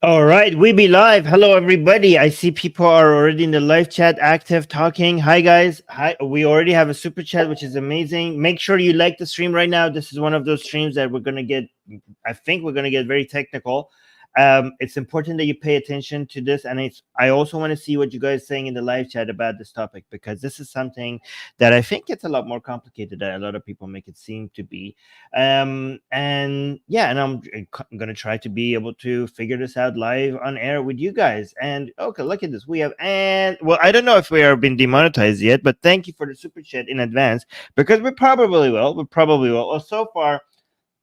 All right, we be live. Hello, everybody. I see people are already in the live chat, active, talking. Hi, guys. Hi. We already have a super chat, which is amazing. Make sure you like the stream right now. This is one of those streams that we're gonna get. I think we're gonna get very technical. It's important that you pay attention to this, and I also want to see what you guys are saying in the live chat about this topic, because this is something that I think gets a lot more complicated than a lot of people make it seem to be. And yeah, and I'm going to try to be able to figure this out live on air with you guys. And okay, look at this. We have, and well, I don't know if we are been demonetized yet, but thank you for the super chat in advance, because we probably will. Well, so far,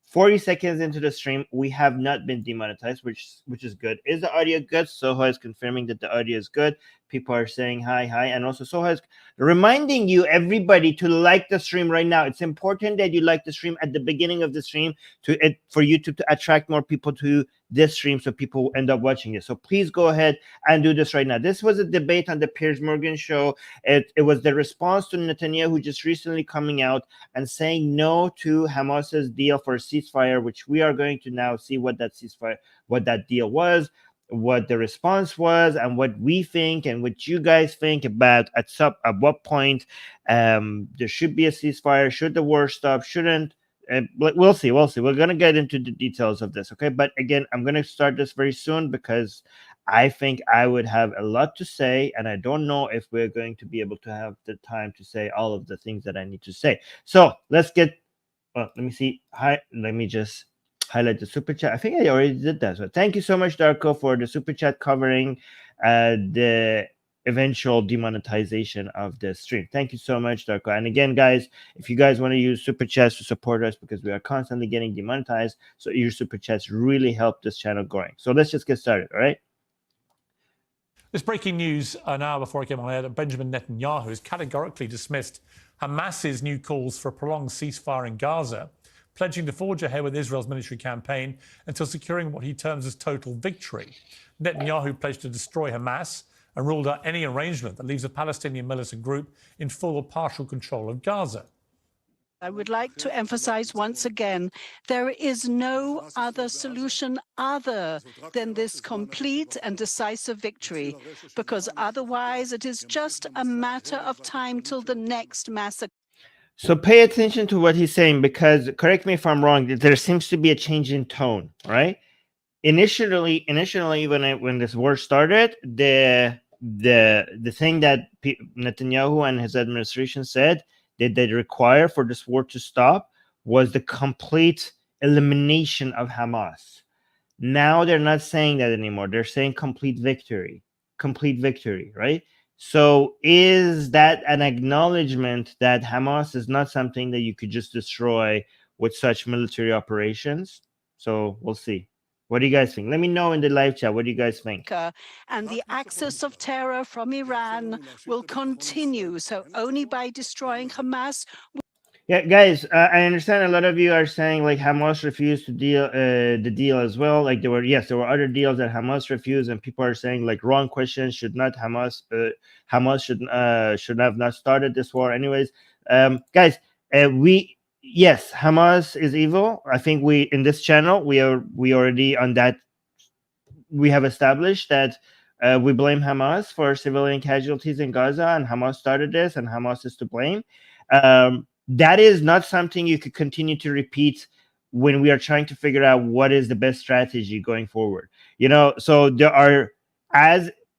40 seconds into the stream, we have not been demonetized, which is good. Is the audio good? Soha is confirming that the audio is good. People are saying hi, and also Soha is reminding you, everybody, to like the stream right now. It's important that you like the stream at the beginning of the stream for you to attract more people to this stream, so people end up watching it. So please go ahead and do this right now. This was a debate on the Piers Morgan show. It was the response to Netanyahu just recently coming out and saying no to Hamas's deal for a ceasefire, which we are going to now see what that deal was, what the response was, and what we think and what you guys think about at what point there should be a ceasefire, should the war stop, shouldn't. We'll see. We're going to get into the details of this, okay? But again, I'm going to start this very soon, because I think I would have a lot to say, and I don't know if we're going to be able to have the time to say all of the things that I need to say. So let's get, let me see. Let me just highlight the super chat. I think I already did that. So thank you so much, Darko, for the super chat covering the eventual demonetization of the stream. Thank you so much, Darko. And again, guys, if you guys want to use super chats to support us, because we are constantly getting demonetized, so your super chats really help this channel growing. So let's just get started. All right. This breaking news an hour before I came on air, that Benjamin Netanyahu has categorically dismissed Hamas's new calls for a prolonged ceasefire in Gaza, pledging to forge ahead with Israel's military campaign until securing what he terms as total victory. Netanyahu pledged to destroy Hamas and ruled out any arrangement that leaves a Palestinian militant group in full or partial control of Gaza. I would like to emphasize once again, there is no other solution other than this complete and decisive victory, because otherwise it is just a matter of time till the next massacre. So pay attention to what he's saying, because, correct me if I'm wrong, there seems to be a change in tone, right? Initially, when this war started, the thing that Netanyahu and his administration said that they require for this war to stop was the complete elimination of Hamas. Now they're not saying that anymore. They're saying complete victory, right? So is that an acknowledgement that Hamas is not something that you could just destroy with such military operations? So we'll see. What do you guys think? Let me know in the live chat. What do you guys think? And the axis of terror from Iran will continue. So only by destroying Hamas. Yeah, guys, I understand a lot of you are saying like Hamas refused to the deal as well. Like there were other deals that Hamas refused, and people are saying like wrong question. Should not Hamas should have not started this war anyways. Guys, yes, Hamas is evil. I think we in this channel we already on that we have established that we blame Hamas for civilian casualties in Gaza, and Hamas started this, and Hamas is to blame. That is not something you could continue to repeat when we are trying to figure out what is the best strategy going forward. So there are,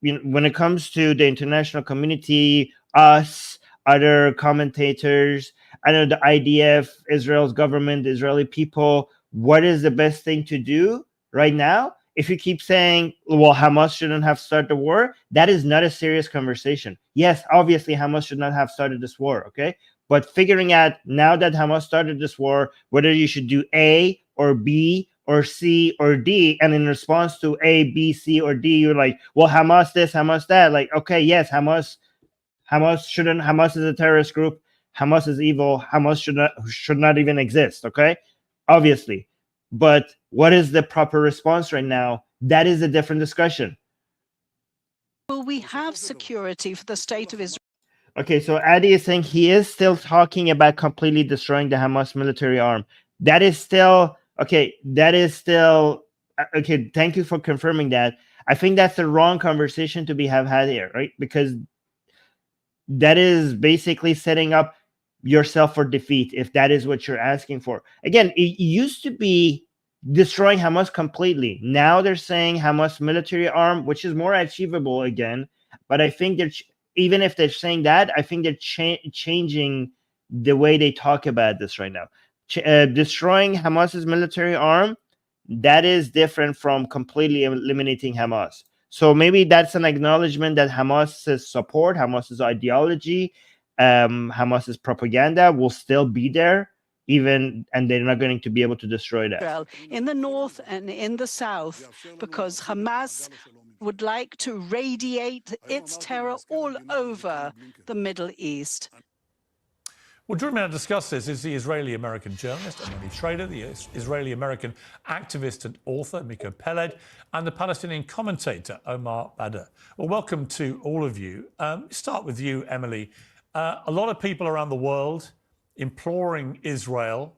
when it comes to the international community, us, other commentators, I know the IDF, Israel's government, the Israeli people, what is the best thing to do right now? If you keep saying, well, Hamas shouldn't have started the war, that is not a serious conversation. Yes, obviously Hamas should not have started this war, okay? But figuring out now that Hamas started this war, whether you should do A or B or C or D, and in response to A, B, C, or D, you're like, well, Hamas this, Hamas that. Like, okay, yes, Hamas is a terrorist group. Hamas is evil. Hamas should not even exist, okay? Obviously. But what is the proper response right now? That is a different discussion. Will we have security for the state of Israel? Okay, so Adi is saying he is still talking about completely destroying the Hamas military arm. That is still, okay, that is still okay, thank you for confirming that. I think that's the wrong conversation to be have had here, right? Because that is basically setting up yourself for defeat if that is what you're asking for. Again, it used to be destroying Hamas completely. Now they're saying Hamas military arm, which is more achievable again. But I think they're even if they're saying that, I think they're changing the way they talk about this right now. Destroying Hamas's military arm, that is different from completely eliminating Hamas. So maybe that's an acknowledgement that Hamas's support, Hamas's ideology, Hamas's propaganda will still be there, even, and they're not going to be able to destroy that. In the north and in the south, because Hamas would like to radiate its terror all over the Middle East. Well, joining me to discuss this is the Israeli-American journalist Emily Schrader, the Israeli-American activist and author Miko Peled, and the Palestinian commentator Omar Badr. Well, welcome to all of you. Start with you, Emily. A lot of people around the world imploring Israel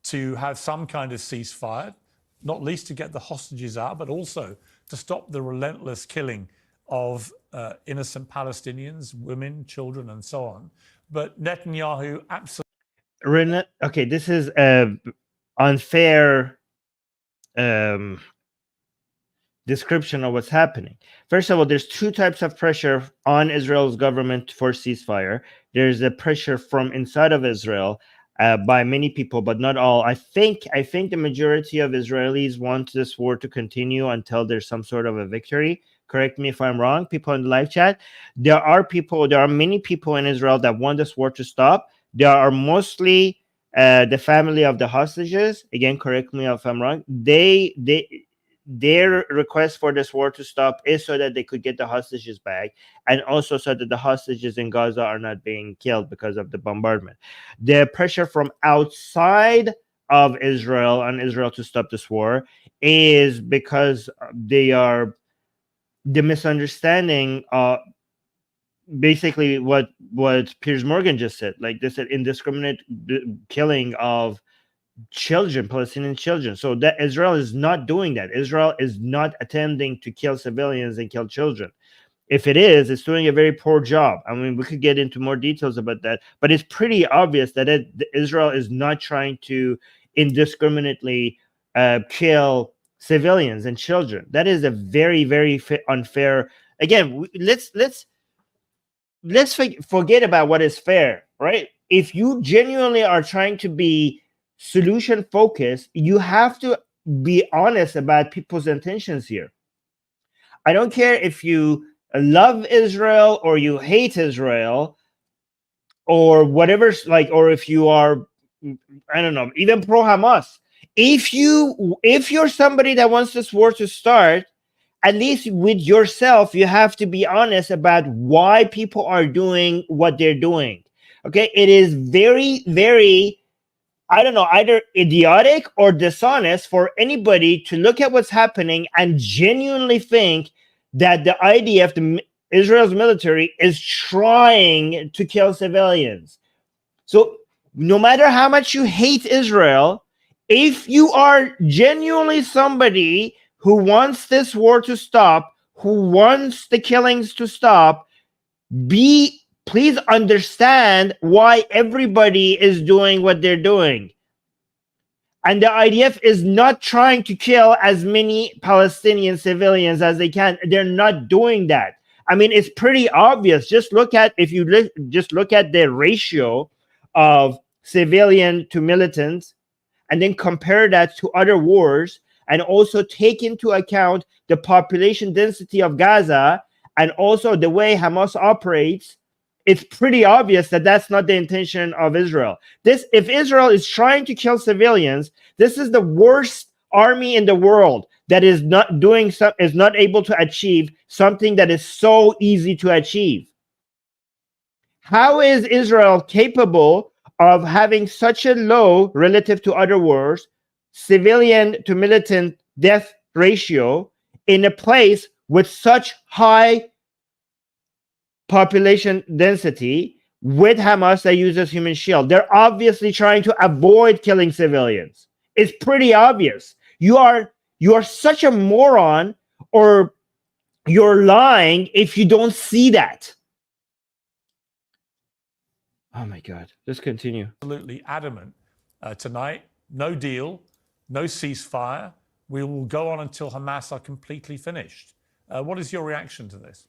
to have some kind of ceasefire, not least to get the hostages out, but also to stop the relentless killing of innocent Palestinians, women, children, and so on. But Netanyahu absolutely... Okay, this is unfair description of what's happening. First of all, there's two types of pressure on Israel's government for ceasefire. There's a pressure from inside of Israel by many people, but not all. I think the majority of Israelis want this war to continue until there's some sort of a victory. Correct me if I'm wrong, people in the live chat. There are many people in Israel that want this war to stop. There are mostly the family of the hostages. Again, correct me if I'm wrong. Their request for this war to stop is so that they could get the hostages back, and also so that the hostages in Gaza are not being killed because of the bombardment. The pressure from outside of Israel on Israel to stop this war is because the misunderstanding, basically what Piers Morgan just said, like they said, indiscriminate killing of children, Palestinian children. So that Israel is not doing that. Israel is not attempting to kill civilians and kill children. If it is, it's doing a very poor job. I mean, we could get into more details about that, but it's pretty obvious that Israel is not trying to indiscriminately kill civilians and children. That is a very, very unfair. Again, let's forget about what is fair, right? If you genuinely are trying to be solution focused, you have to be honest about people's intentions here. I don't care if you love Israel or you hate Israel or whatever, like, or if you are, I don't know, even pro Hamas. If you're somebody that wants this war to start, at least with yourself, you have to be honest about why people are doing what they're doing. Okay, it is very, very, I don't know, either idiotic or dishonest for anybody to look at what's happening and genuinely think that the IDF, Israel's military, is trying to kill civilians. So no matter how much you hate Israel, if you are genuinely somebody who wants this war to stop, who wants the killings to stop, please understand why everybody is doing what they're doing. And the IDF is not trying to kill as many Palestinian civilians as they can. They're not doing that. I mean, it's pretty obvious. Just look at the ratio of civilian to militants, and then compare that to other wars, and also take into account the population density of Gaza and also the way Hamas operates. It's pretty obvious that that's not the intention of Israel. If Israel is trying to kill civilians, this is the worst army in the world that is not able to achieve something that is so easy to achieve. How is Israel capable of having such a low, relative to other wars, civilian to militant death ratio in a place with such high population density, with Hamas that uses human shield? They're obviously trying to avoid killing civilians. It's pretty obvious. You are You are such a moron, or you're lying if you don't see that. Oh my God, let's continue. Absolutely adamant tonight, no deal, no ceasefire. We will go on until Hamas are completely finished. What is your reaction to this?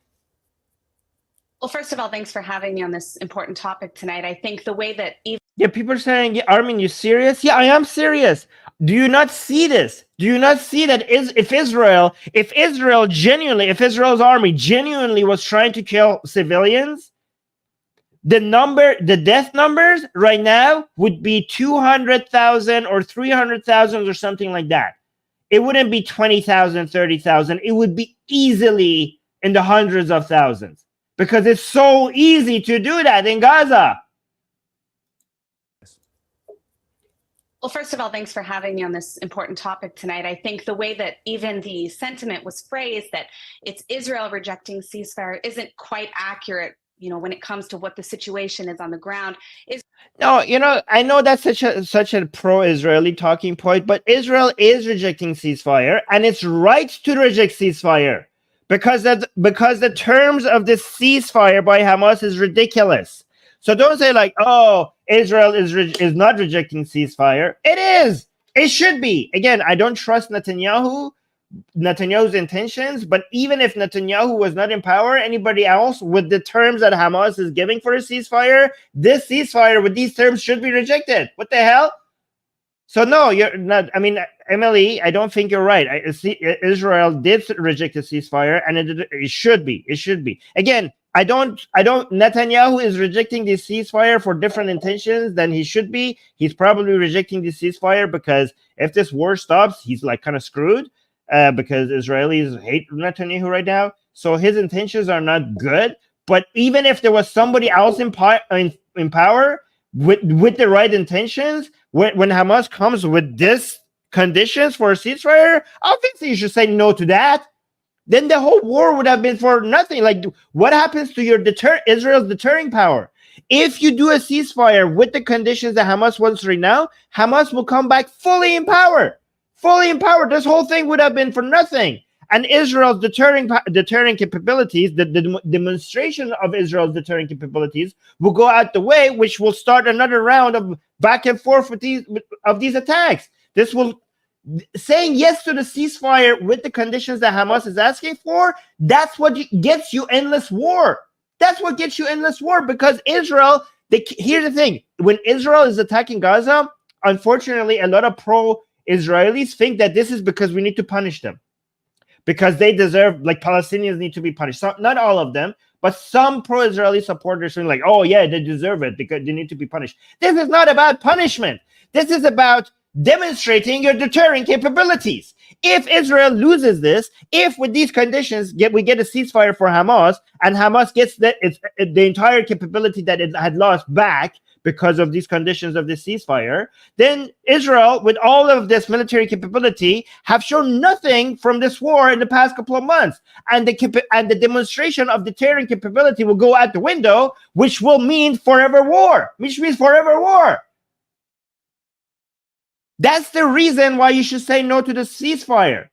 Well, first of all, thanks for having me on this important topic tonight. I think the way that Yeah, people are saying, yeah, Armin, you serious? Yeah, I am serious. Do you not see this? Do you not see that if Israel's army genuinely was trying to kill civilians, the death numbers right now would be 200,000 or 300,000 or something like that. It wouldn't be 20,000, 30,000. It would be easily in the hundreds of thousands, because it's so easy to do that in Gaza. Well, first of all, thanks for having me on this important topic tonight. I think the way that even the sentiment was phrased, that it's Israel rejecting ceasefire, isn't quite accurate, when it comes to what the situation is on the ground. No, I know that's such a pro-Israeli talking point, but Israel is rejecting ceasefire, and it's right to reject ceasefire, because the terms of this ceasefire by Hamas is ridiculous. So don't say like, oh, Israel is not rejecting ceasefire. It is. It should be. Again, I don't trust Netanyahu's intentions, but even if Netanyahu was not in power, anybody else with the terms that Hamas is giving for a ceasefire, this ceasefire with these terms should be rejected. What the hell? So no, you're not. I mean, Emily, I don't think you're right. Israel did reject the ceasefire, and it should be. It should be. Again, I don't. Netanyahu is rejecting the ceasefire for different intentions than he should be. He's probably rejecting the ceasefire because if this war stops, he's like kind of screwed. Because Israelis hate Netanyahu right now, so his intentions are not good. But even if there was somebody else in power with the right intentions, when Hamas comes with this conditions for a ceasefire, obviously you should say no to that. Then the whole war would have been for nothing. Like, what happens to your Israel's deterring power? If you do a ceasefire with the conditions that Hamas wants right now, Hamas will come back fully in power. Fully in power. This whole thing would have been for nothing. And Israel's deterring capabilities, the demonstration of Israel's deterring capabilities, will go out the way, which will start another round of back and forth with these attacks. This will, saying yes to the ceasefire with the conditions that Hamas is asking for, that's what gets you endless war. That's what gets you endless war, because Israel, here's the thing, when Israel is attacking Gaza, unfortunately, a lot of pro-Israelis think that this is because we need to punish them, because they deserve, like Palestinians need to be punished. Not all of them, but some pro-Israeli supporters are like, oh yeah, they deserve it because they need to be punished. This is not about punishment. This is about demonstrating your deterring capabilities. If Israel loses this, if with these conditions we get a ceasefire for Hamas, and Hamas gets the entire capability that it had lost back because of these conditions of the ceasefire, then Israel, with all of this military capability, have shown nothing from this war in the past couple of months. And the demonstration of deterring capability will go out the window, which will mean forever war, which means forever war. That's the reason why you should say no to the ceasefire.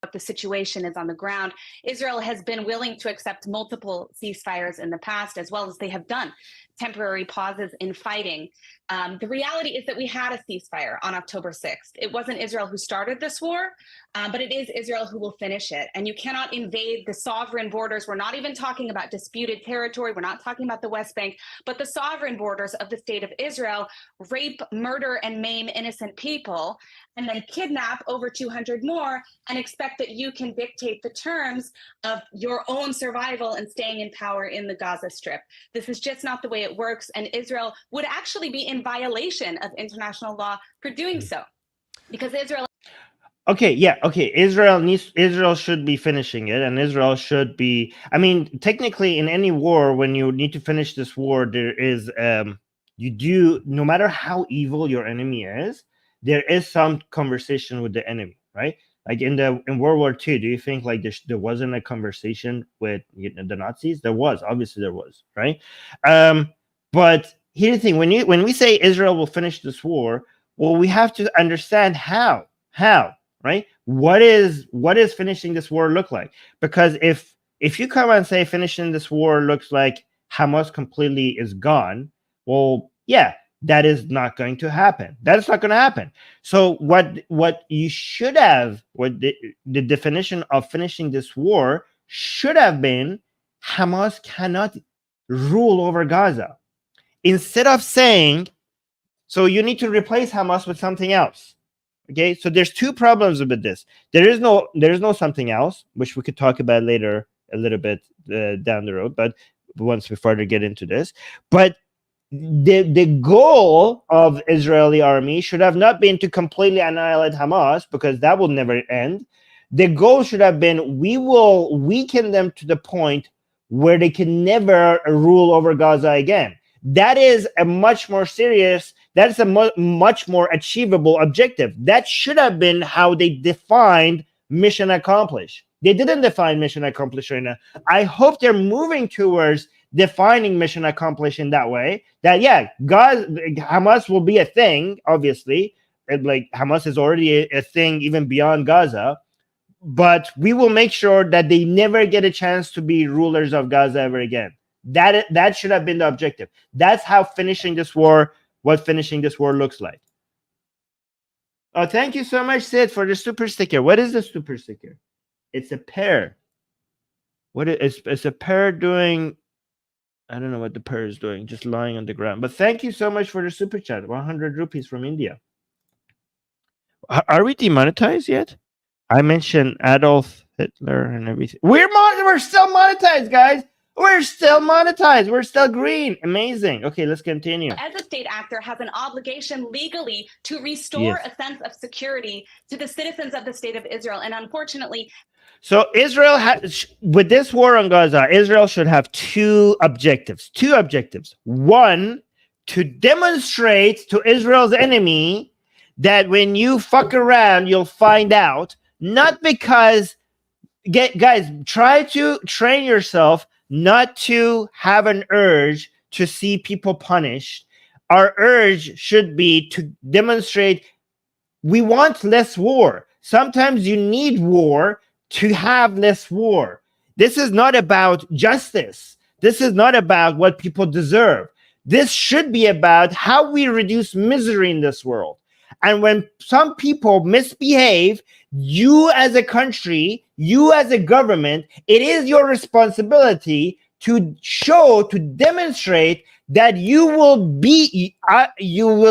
What the situation is on the ground. Israel has been willing to accept multiple ceasefires in the past, as well as they have done temporary pauses in fighting. The reality is that we had a ceasefire on October 6th. It wasn't Israel who started this war, but it is Israel who will finish it. And you cannot invade the sovereign borders. We're not even talking about disputed territory. We're not talking about the West Bank, but the sovereign borders of the state of Israel, rape, murder, and maim innocent people, and then kidnap over 200 more and expect that you can dictate the terms of your own survival and staying in power in the Gaza Strip. This is just not the way it works, and Israel would actually be in violation of international law for doing so, because Israel. Okay, yeah, okay. Israel should be finishing it, and Israel should be. I mean, technically, in any war, when you need to finish this war, there is you do, no matter how evil your enemy is, there is some conversation with the enemy, right? Like in World War II, do you think like there wasn't a conversation with the Nazis? There was, obviously there was, right? But here's the thing: when we say Israel will finish this war, well, we have to understand how. right? What is finishing this war look like? Because if you come and say finishing this war looks like Hamas completely is gone, well, yeah, that is not going to happen. That is not going to happen. So what you should have, what the definition of finishing this war should have been, Hamas cannot rule over Gaza. Instead of saying, so you need to replace Hamas with something else. Okay, so there's two problems with this. There is no something else, which we could talk about later a little bit down the road, but once we further get into this. But the goal of Israeli army should have not been to completely annihilate Hamas, because that will never end. The goal should have been, we will weaken them to the point where they can never rule over Gaza again. That is a much more serious, that's a much more achievable objective. That should have been how they defined mission accomplished. They didn't define mission accomplished right now. I hope they're moving towards defining mission accomplished in that way. That, yeah, Hamas will be a thing, obviously. Like, Hamas is already a thing even beyond Gaza. But we will make sure that they never get a chance to be rulers of Gaza ever again. That should have been the objective. That's how finishing this war, what finishing this war looks like. Oh, thank you so much, Sid, for the super sticker. What is the super sticker? It's a pear. It's a pear doing, I don't know what the pear is doing, just lying on the ground. But thank you so much for the super chat. 100 rupees from India. Are we demonetized yet? I mentioned Adolf Hitler and everything. We're still monetized, guys. We're still monetized. We're still green. Amazing. Okay, let's continue. As a state actor, has an obligation legally to restore a sense of security to the citizens of the state of Israel. And unfortunately, so Israel has, with this war on Gaza, Israel should have two objectives. One, to demonstrate to Israel's enemy that when you fuck around, you'll find out. Not because, guys, try to train yourself not to have an urge to see people punished. Our urge should be to demonstrate we want less war. Sometimes you need war to have less war. This is not about justice. This is not about what people deserve. This should be about how we reduce misery in this world. And when some people misbehave, you as a country, you as a government, it is your responsibility to show, to demonstrate that you will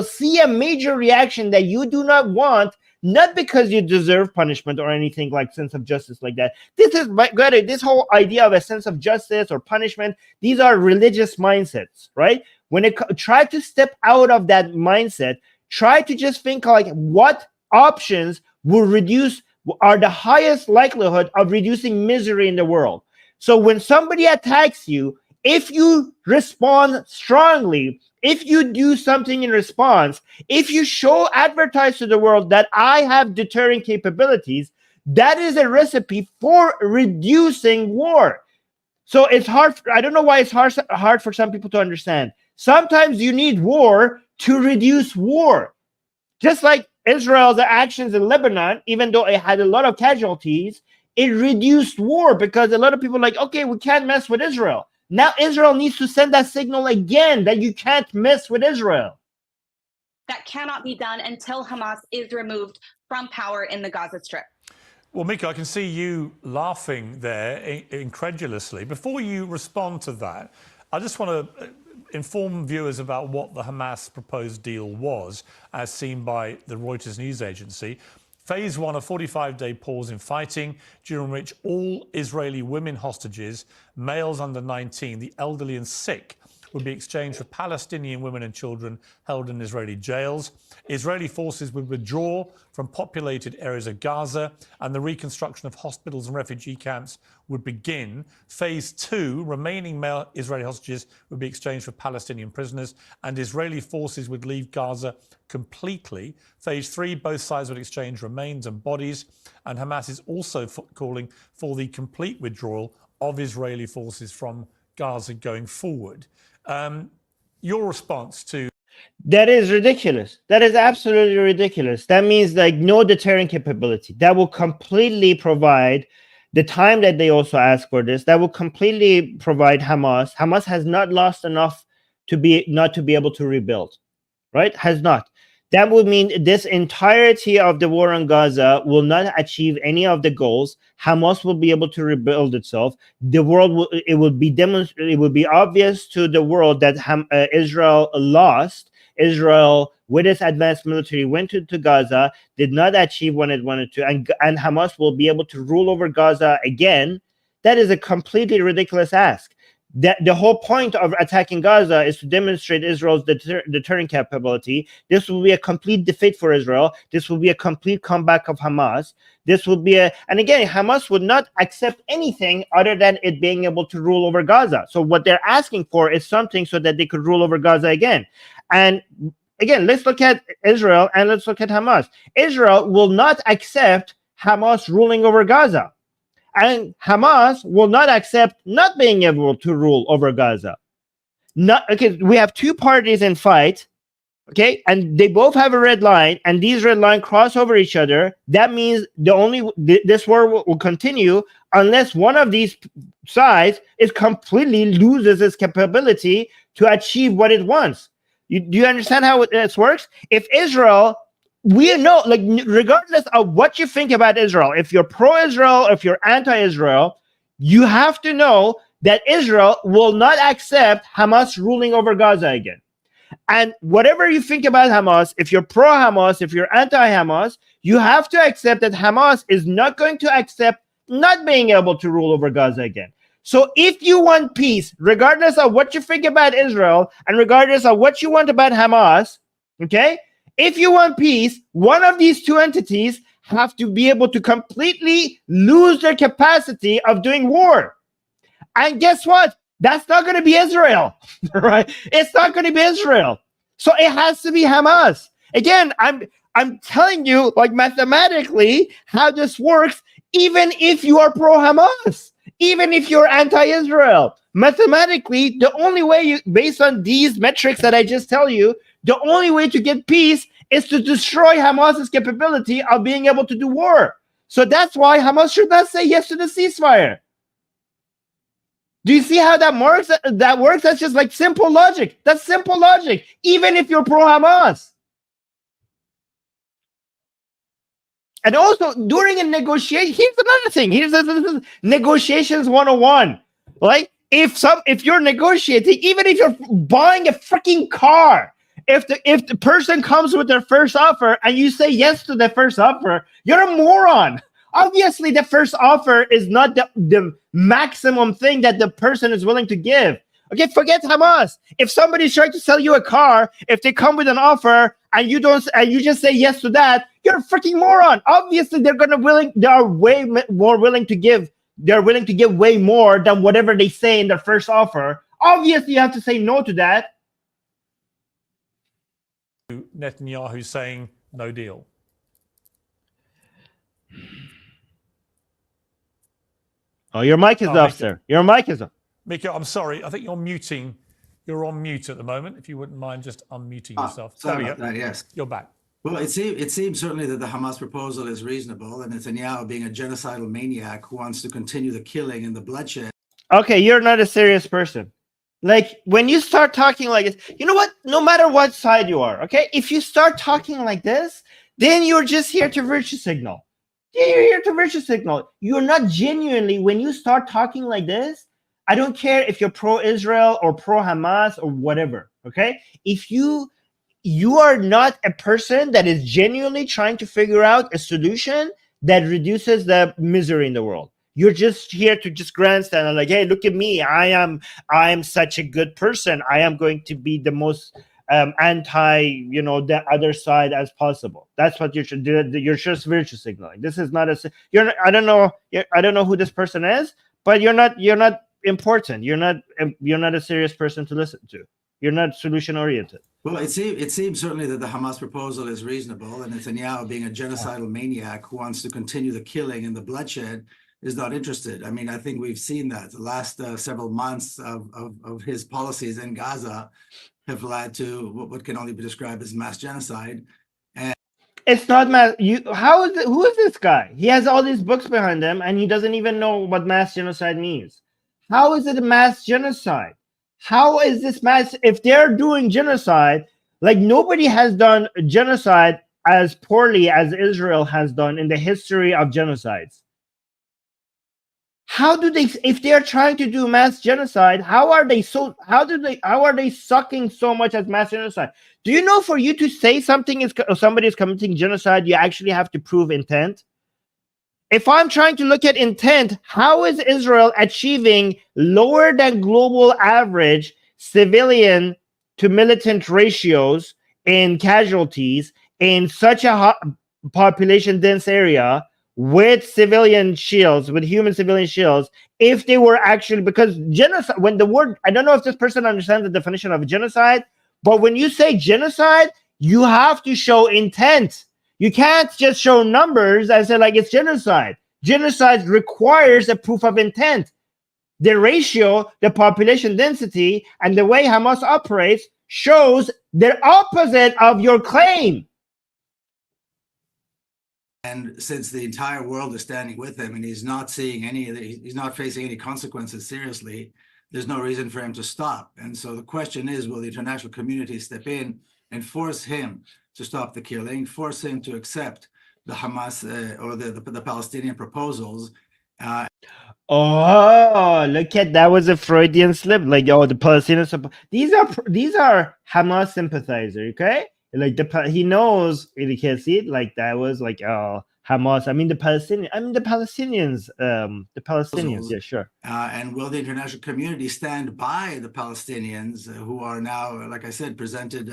see a major reaction that you do not want, not because you deserve punishment or anything like sense of justice like that. This whole idea of a sense of justice or punishment, these are religious mindsets, right? When try to step out of that mindset, try to just think like what options are the highest likelihood of reducing misery in the world. So when somebody attacks you, if you respond strongly, if you do something in response, if you advertise to the world that I have deterring capabilities, that is a recipe for reducing war. So it's hard. I don't know why it's hard for some people to understand. Sometimes you need war to reduce war. Just like Israel's actions in Lebanon, even though it had a lot of casualties, it reduced war because a lot of people are like, okay, we can't mess with Israel. Now Israel needs to send that signal again that you can't mess with Israel. That cannot be done until Hamas is removed from power in the Gaza Strip. Well, Mika, I can see you laughing there incredulously. Before you respond to that, I just want to inform viewers about what the Hamas proposed deal was, as seen by the Reuters news agency. Phase 1, a 45-day pause in fighting, during which all Israeli women hostages, males under 19, the elderly and sick, would be exchanged for Palestinian women and children held in Israeli jails. Israeli forces would withdraw from populated areas of Gaza, and the reconstruction of hospitals and refugee camps would begin. Phase 2, remaining male Israeli hostages would be exchanged for Palestinian prisoners, and Israeli forces would leave Gaza completely. Phase 3, both sides would exchange remains and bodies, and Hamas is also calling for the complete withdrawal of Israeli forces from Gaza going forward. Your response to That is ridiculous. That is absolutely ridiculous. That means like no deterrent capability. That will completely provide the time that they also ask for this. That will completely provide Hamas. Hamas has not lost enough to be not to be able to rebuild, right? Has not. That would mean this entirety of the war on Gaza will not achieve any of the goals. Hamas will be able to rebuild itself. The world will, it will be demonstrated. It will be obvious to the world that Israel lost. Israel, with its advanced military, went to Gaza, did not achieve what it wanted to, and Hamas will be able to rule over Gaza again. That is a completely ridiculous ask. That the whole point of attacking Gaza is to demonstrate Israel's deterrent capability. This will be a complete defeat for Israel. This will be a complete comeback of Hamas. This will be and again, Hamas would not accept anything other than it being able to rule over Gaza. So what they're asking for is something so that they could rule over Gaza again. And again, let's look at Israel and let's look at Hamas. Israel will not accept Hamas ruling over Gaza. And Hamas will not accept not being able to rule over Gaza. We have two parties in fight, okay, and they both have a red line, and these red lines cross over each other. That means this war will continue unless one of these sides is completely loses its capability to achieve what it wants. Do you understand how this works? If Israel, we know, like, regardless of what you think about Israel, if you're pro-Israel, if you're anti-Israel, you have to know that Israel will not accept Hamas ruling over Gaza again. And whatever you think about Hamas, if you're pro-Hamas, if you're anti-Hamas, you have to accept that Hamas is not going to accept not being able to rule over Gaza again. So if you want peace, regardless of what you think about Israel and regardless of what you want about Hamas, okay, if you want peace, one of these two entities have to be able to completely lose their capacity of doing war. And guess what? That's not going to be Israel, right? It's not going to be Israel. So it has to be Hamas. Again, I'm telling you, like, mathematically, how this works, even if you are pro-Hamas, even if you're anti-Israel. Mathematically, the only way based on these metrics that I just tell you, the only way to get peace is to destroy Hamas's capability of being able to do war. So that's why Hamas should not say yes to the ceasefire. Do you see how that works? That works. That's just like simple logic. That's simple logic, even if you're pro-Hamas. And also, during a negotiation, here's another thing. Here's negotiations 101. Like, if you're negotiating, even if you're buying a freaking car, if the person comes with their first offer and you say yes to the first offer, you're a moron. Obviously, the first offer is not the maximum thing that the person is willing to give. Okay, forget Hamas. If somebody's trying to sell you a car, if they come with an offer and you just say yes to that, you're a freaking moron. Obviously, they are way more willing to give. They're willing to give way more than whatever they say in their first offer. Obviously, you have to say no to that. Netanyahu saying no deal. Oh, your mic is off, sir. Your mic is off. Mika, I'm sorry. I think you're muting. You're on mute at the moment. If you wouldn't mind just unmuting yourself. Sorry about that, yes. You're back. Well, it seems certainly that the Hamas proposal is reasonable, and Netanyahu, being a genocidal maniac who wants to continue the killing and the bloodshed. Okay, you're not a serious person. Like, when you start talking like this, you know what? No matter what side you are, okay? If you start talking like this, then you're just here to virtue signal. You're here to virtue signal. You're not genuinely, when you start talking like this, I don't care if you're pro-Israel or pro-Hamas or whatever, okay? If you are not a person that is genuinely trying to figure out a solution that reduces the misery in the world. You're just here to just grandstand and like, hey, look at me. I am such a good person. I am going to be the most anti, the other side as possible. That's what you should do. You're just virtue signaling. This is not I don't know who this person is, but you're not important. You're not a serious person to listen to. You're not solution oriented. Well, it seems certainly that the Hamas proposal is reasonable, and Netanyahu, being a genocidal maniac who wants to continue the killing and the bloodshed, is not interested. I mean, I think we've seen that the last several months of his policies in Gaza have led to what can only be described as mass genocide. It's not mass. How is it? Who is this guy? He has all these books behind him, and he doesn't even know what mass genocide means. How is it a mass genocide? How is this mass? If they're doing genocide, like nobody has done genocide as poorly as Israel has done in the history of genocides. How do they, if they're trying to do mass genocide, how are they sucking so much as mass genocide? Do you know, for you to say something is somebody is committing genocide, you actually have to prove intent? If I'm trying to look at intent, how is Israel achieving lower than global average civilian to militant ratios in casualties in such a population dense area with civilian shields, with human civilian shields, if they were actually, because genocide, when the word, I don't know if this person understands the definition of genocide, but when you say genocide, you have to show intent. You can't just show numbers and say like it's genocide. Genocide requires a proof of intent. The ratio, the population density, and the way Hamas operates shows the opposite of your claim. And since the entire world is standing with him and he's not seeing he's not facing any consequences seriously, there's no reason for him to stop. And so the question is, will the international community step in and force him to stop the killing, force him to accept the Hamas or the Palestinian proposals? Oh, look at that! Was a Freudian slip. Like, oh, the Palestinians. These are Hamas sympathizers. Okay, like he knows he can't see it. Like that was like Hamas. I mean the Palestinians. The Palestinians. Yeah, sure. And will the international community stand by the Palestinians who are now, like I said, presented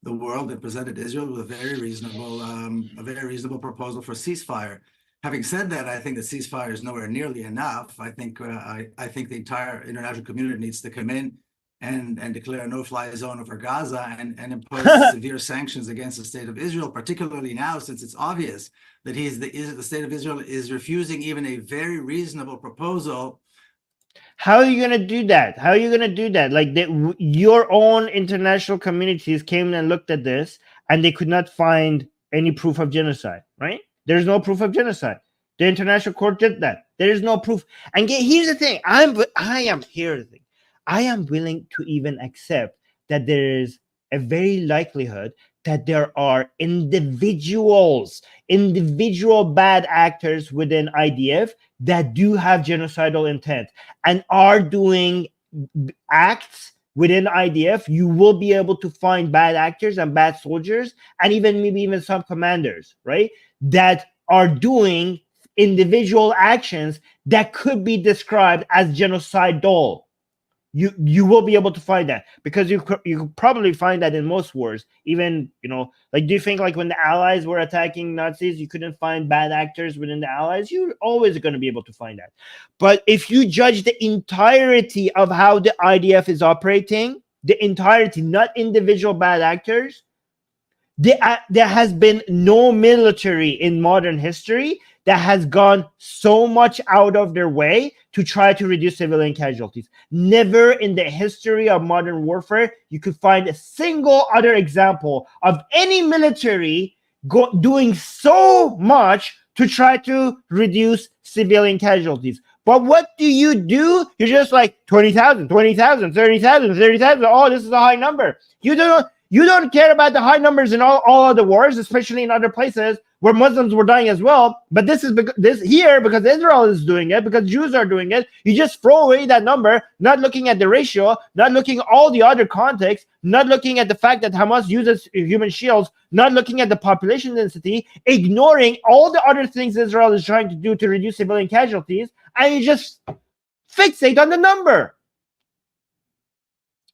the world and presented Israel with a very reasonable proposal for ceasefire? Having said that, I think the ceasefire is nowhere nearly enough. I think the entire international community needs to come in and declare a no-fly zone over Gaza and impose severe sanctions against the state of Israel, particularly now since it's obvious that the state of Israel is refusing even a very reasonable proposal. How are you going to do that? How are you going to do that? Like your own international communities came and looked at this and they could not find any proof of genocide, right? There's no proof of genocide. The international court did that. There is no proof. And here's the thing. I am willing to even accept that there is a very likelihood that there are individual bad actors within IDF that do have genocidal intent and are doing acts within IDF. You will be able to find bad actors and bad soldiers and maybe even some commanders, right, that are doing individual actions that could be described as genocidal. You will be able to find that because you could probably find that in most wars. Even, like, do you think like when the Allies were attacking Nazis, you couldn't find bad actors within the Allies? You're always going to be able to find that. But if you judge the entirety of how the IDF is operating, the entirety, not individual bad actors, there has been no military in modern history that has gone so much out of their way to try to reduce civilian casualties. Never in the history of modern warfare you could find a single other example of any military doing so much to try to reduce civilian casualties. But what do? You're just like 20,000, 20,000, 30,000, 30,000. Oh, this is a high number. You don't care about the high numbers in all other wars, especially in other places where Muslims were dying as well. But this is because Israel is doing it, because Jews are doing it. You just throw away that number, not looking at the ratio, not looking at all the other context, not looking at the fact that Hamas uses human shields, not looking at the population density, ignoring all the other things Israel is trying to do to reduce civilian casualties, and you just fixate on the number.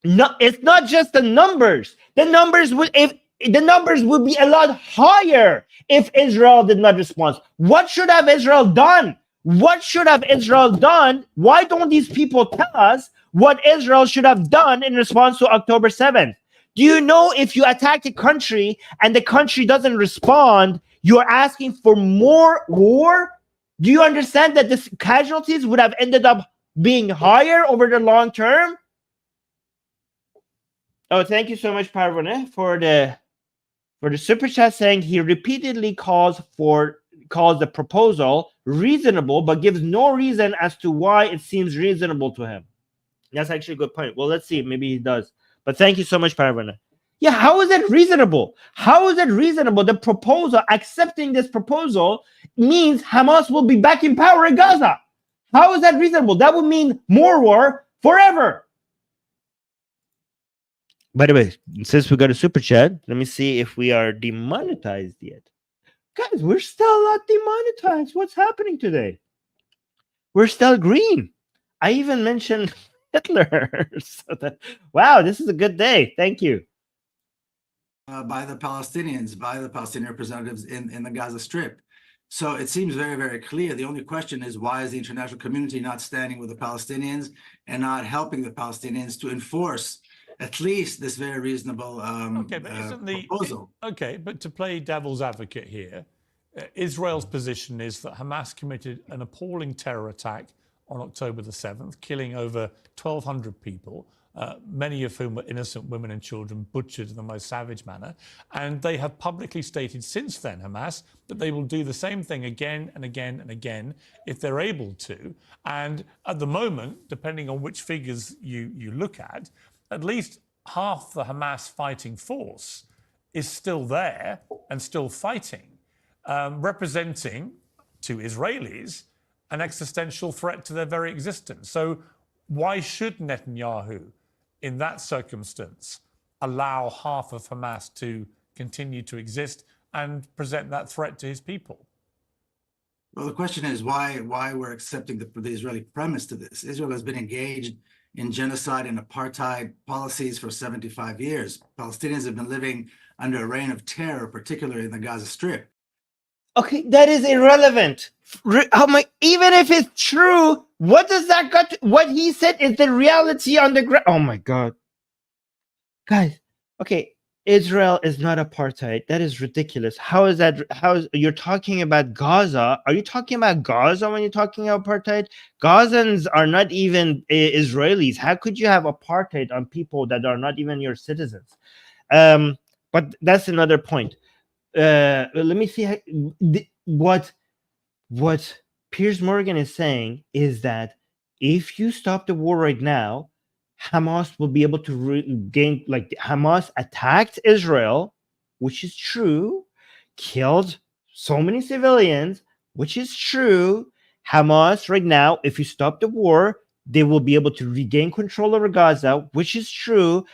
No, it's not just the numbers. The numbers would be a lot higher if Israel did not respond. What should have Israel done? What should have Israel done? Why don't these people tell us what Israel should have done in response to October 7th? Do you know if you attack a country and the country doesn't respond, you're asking for more war? Do you understand that the casualties would have ended up being higher over the long term? Oh, thank you so much, Parvana, for the super chat, saying he repeatedly calls the proposal reasonable, but gives no reason as to why it seems reasonable to him. That's actually a good point. Well, let's see. Maybe he does. But thank you so much, Parvana. Yeah, how is it reasonable? How is it reasonable? The proposal, accepting this proposal, means Hamas will be back in power in Gaza. How is that reasonable? That would mean more war forever. By the way, since we got a super chat, let me see if we are demonetized yet. Guys, we're still not demonetized. What's happening today? We're still green. I even mentioned Hitler. Wow, this is a good day. Thank you. By the Palestinians, by the Palestinian representatives in the Gaza Strip. So it seems very, very clear. The only question is, why is the international community not standing with the Palestinians and not helping the Palestinians to enforce at least this very reasonable proposal? Okay, but to play devil's advocate here, Israel's position is that Hamas committed an appalling terror attack on October the 7th, killing over 1,200 people, many of whom were innocent women and children, butchered in the most savage manner. And they have publicly stated since then, Hamas, that they will do the same thing again and again and again if they're able to. And at the moment, depending on which figures you look at least half the Hamas fighting force is still there and still fighting, representing to Israelis an existential threat to their very existence. So why should Netanyahu, in that circumstance, allow half of Hamas to continue to exist and present that threat to his people? Well, the question is why we're accepting the Israeli premise to this. Israel has been engaged in genocide and apartheid policies for 75 years. Palestinians have been living under a reign of terror, particularly in the Gaza Strip. Okay, that is irrelevant. Even if it's true, what does that got to, what he said is the reality on the ground. Oh my God. Guys, okay, Israel is not apartheid. That is ridiculous. How is that? You're talking about Gaza? Are you talking about Gaza when you're talking about apartheid? Gazans are not even Israelis. How could you have apartheid on people that are not even your citizens? But that's another point. Let me see what Piers Morgan is saying is that if you stop the war right now, Hamas will be able to regain, like Hamas attacked Israel, which is true, killed so many civilians, which is true. Hamas right now, if you stop the war, they will be able to regain control over Gaza, which is true.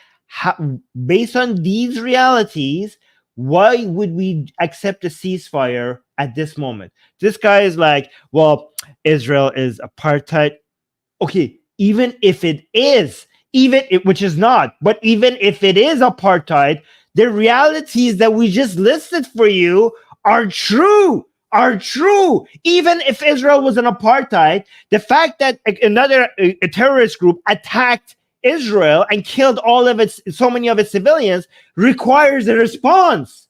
Based on these realities, why would we accept a ceasefire at this moment? This guy is like, well, Israel is apartheid. Okay, even if it is, which is not, but even if it is apartheid, the realities that we just listed for you are true. Even if Israel was an apartheid, the fact that another a terrorist group attacked Israel and killed so many of its civilians requires a response.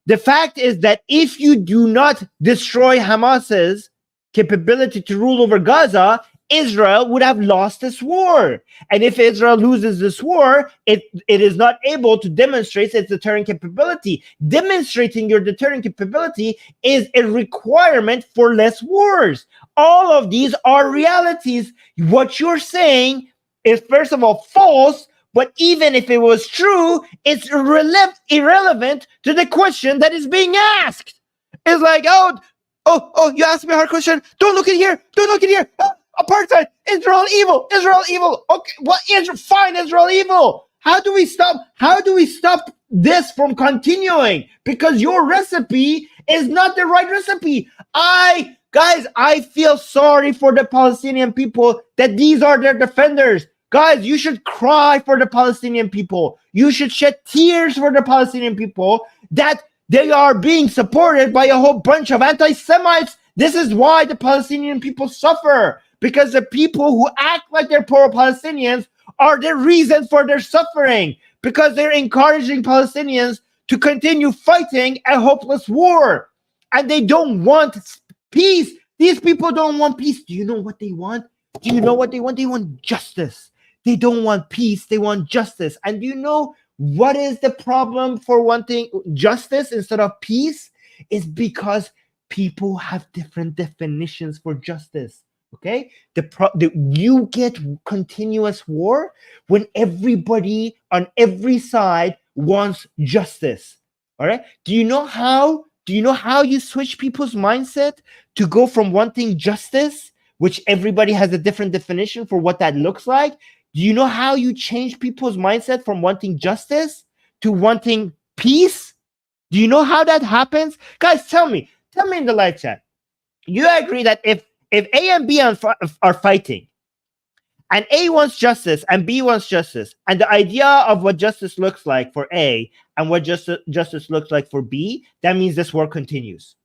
The fact is that if you do not destroy Hamas's capability to rule over Gaza, Israel would have lost this war. And if Israel loses this war, it is not able to demonstrate its deterrent capability. Demonstrating your deterrent capability is a requirement for less wars. All of these are realities. What you're saying is, first of all, false, but even if it was true, it's irrelevant to the question that is being asked. It's like, oh, you asked me a hard question. Don't look at here. Apartheid, Israel evil. Okay, what is fine, Israel evil? How do we stop this from continuing? Because your recipe is not the right recipe. Guys, I feel sorry for the Palestinian people that these are their defenders. Guys, you should cry for the Palestinian people. You should shed tears for the Palestinian people that they are being supported by a whole bunch of anti-Semites. This is why the Palestinian people suffer, because the people who act like they're pro-Palestinians are the reason for their suffering, because they're encouraging Palestinians to continue fighting a hopeless war. And they don't want peace. These people don't want peace. Do you know what they want? They want justice. They don't want peace. They want justice. And do you know what is the problem for wanting justice instead of peace? Is because people have different definitions for justice. Okay, you get continuous war when everybody on every side wants justice. All right. Do you know how you switch people's mindset to go from wanting justice, which everybody has a different definition for what that looks like? Do you know how you change people's mindset from wanting justice to wanting peace? Do you know how that happens? Guys, tell me in the live chat. You agree that if A and B are fighting, and A wants justice and B wants justice, and the idea of what justice looks like for A and what justice looks like for B, that means this war continues.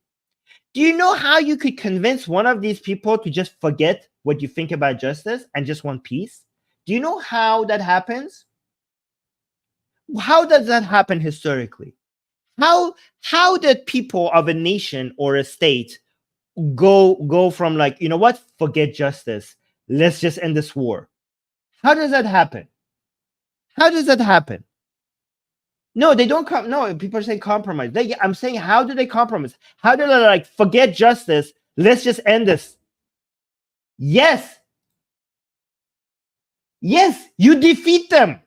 Do you know how you could convince one of these people to just forget what you think about justice and just want peace? Do you know how that happens? How does that happen historically? How did people of a nation or a state go from like, you know what, forget justice, let's just end this war? How does that happen? How does that happen? No, they don't come. No, people are saying compromise. I'm saying, how do they compromise? How do they like forget justice? Let's just end this. Yes, you defeat them.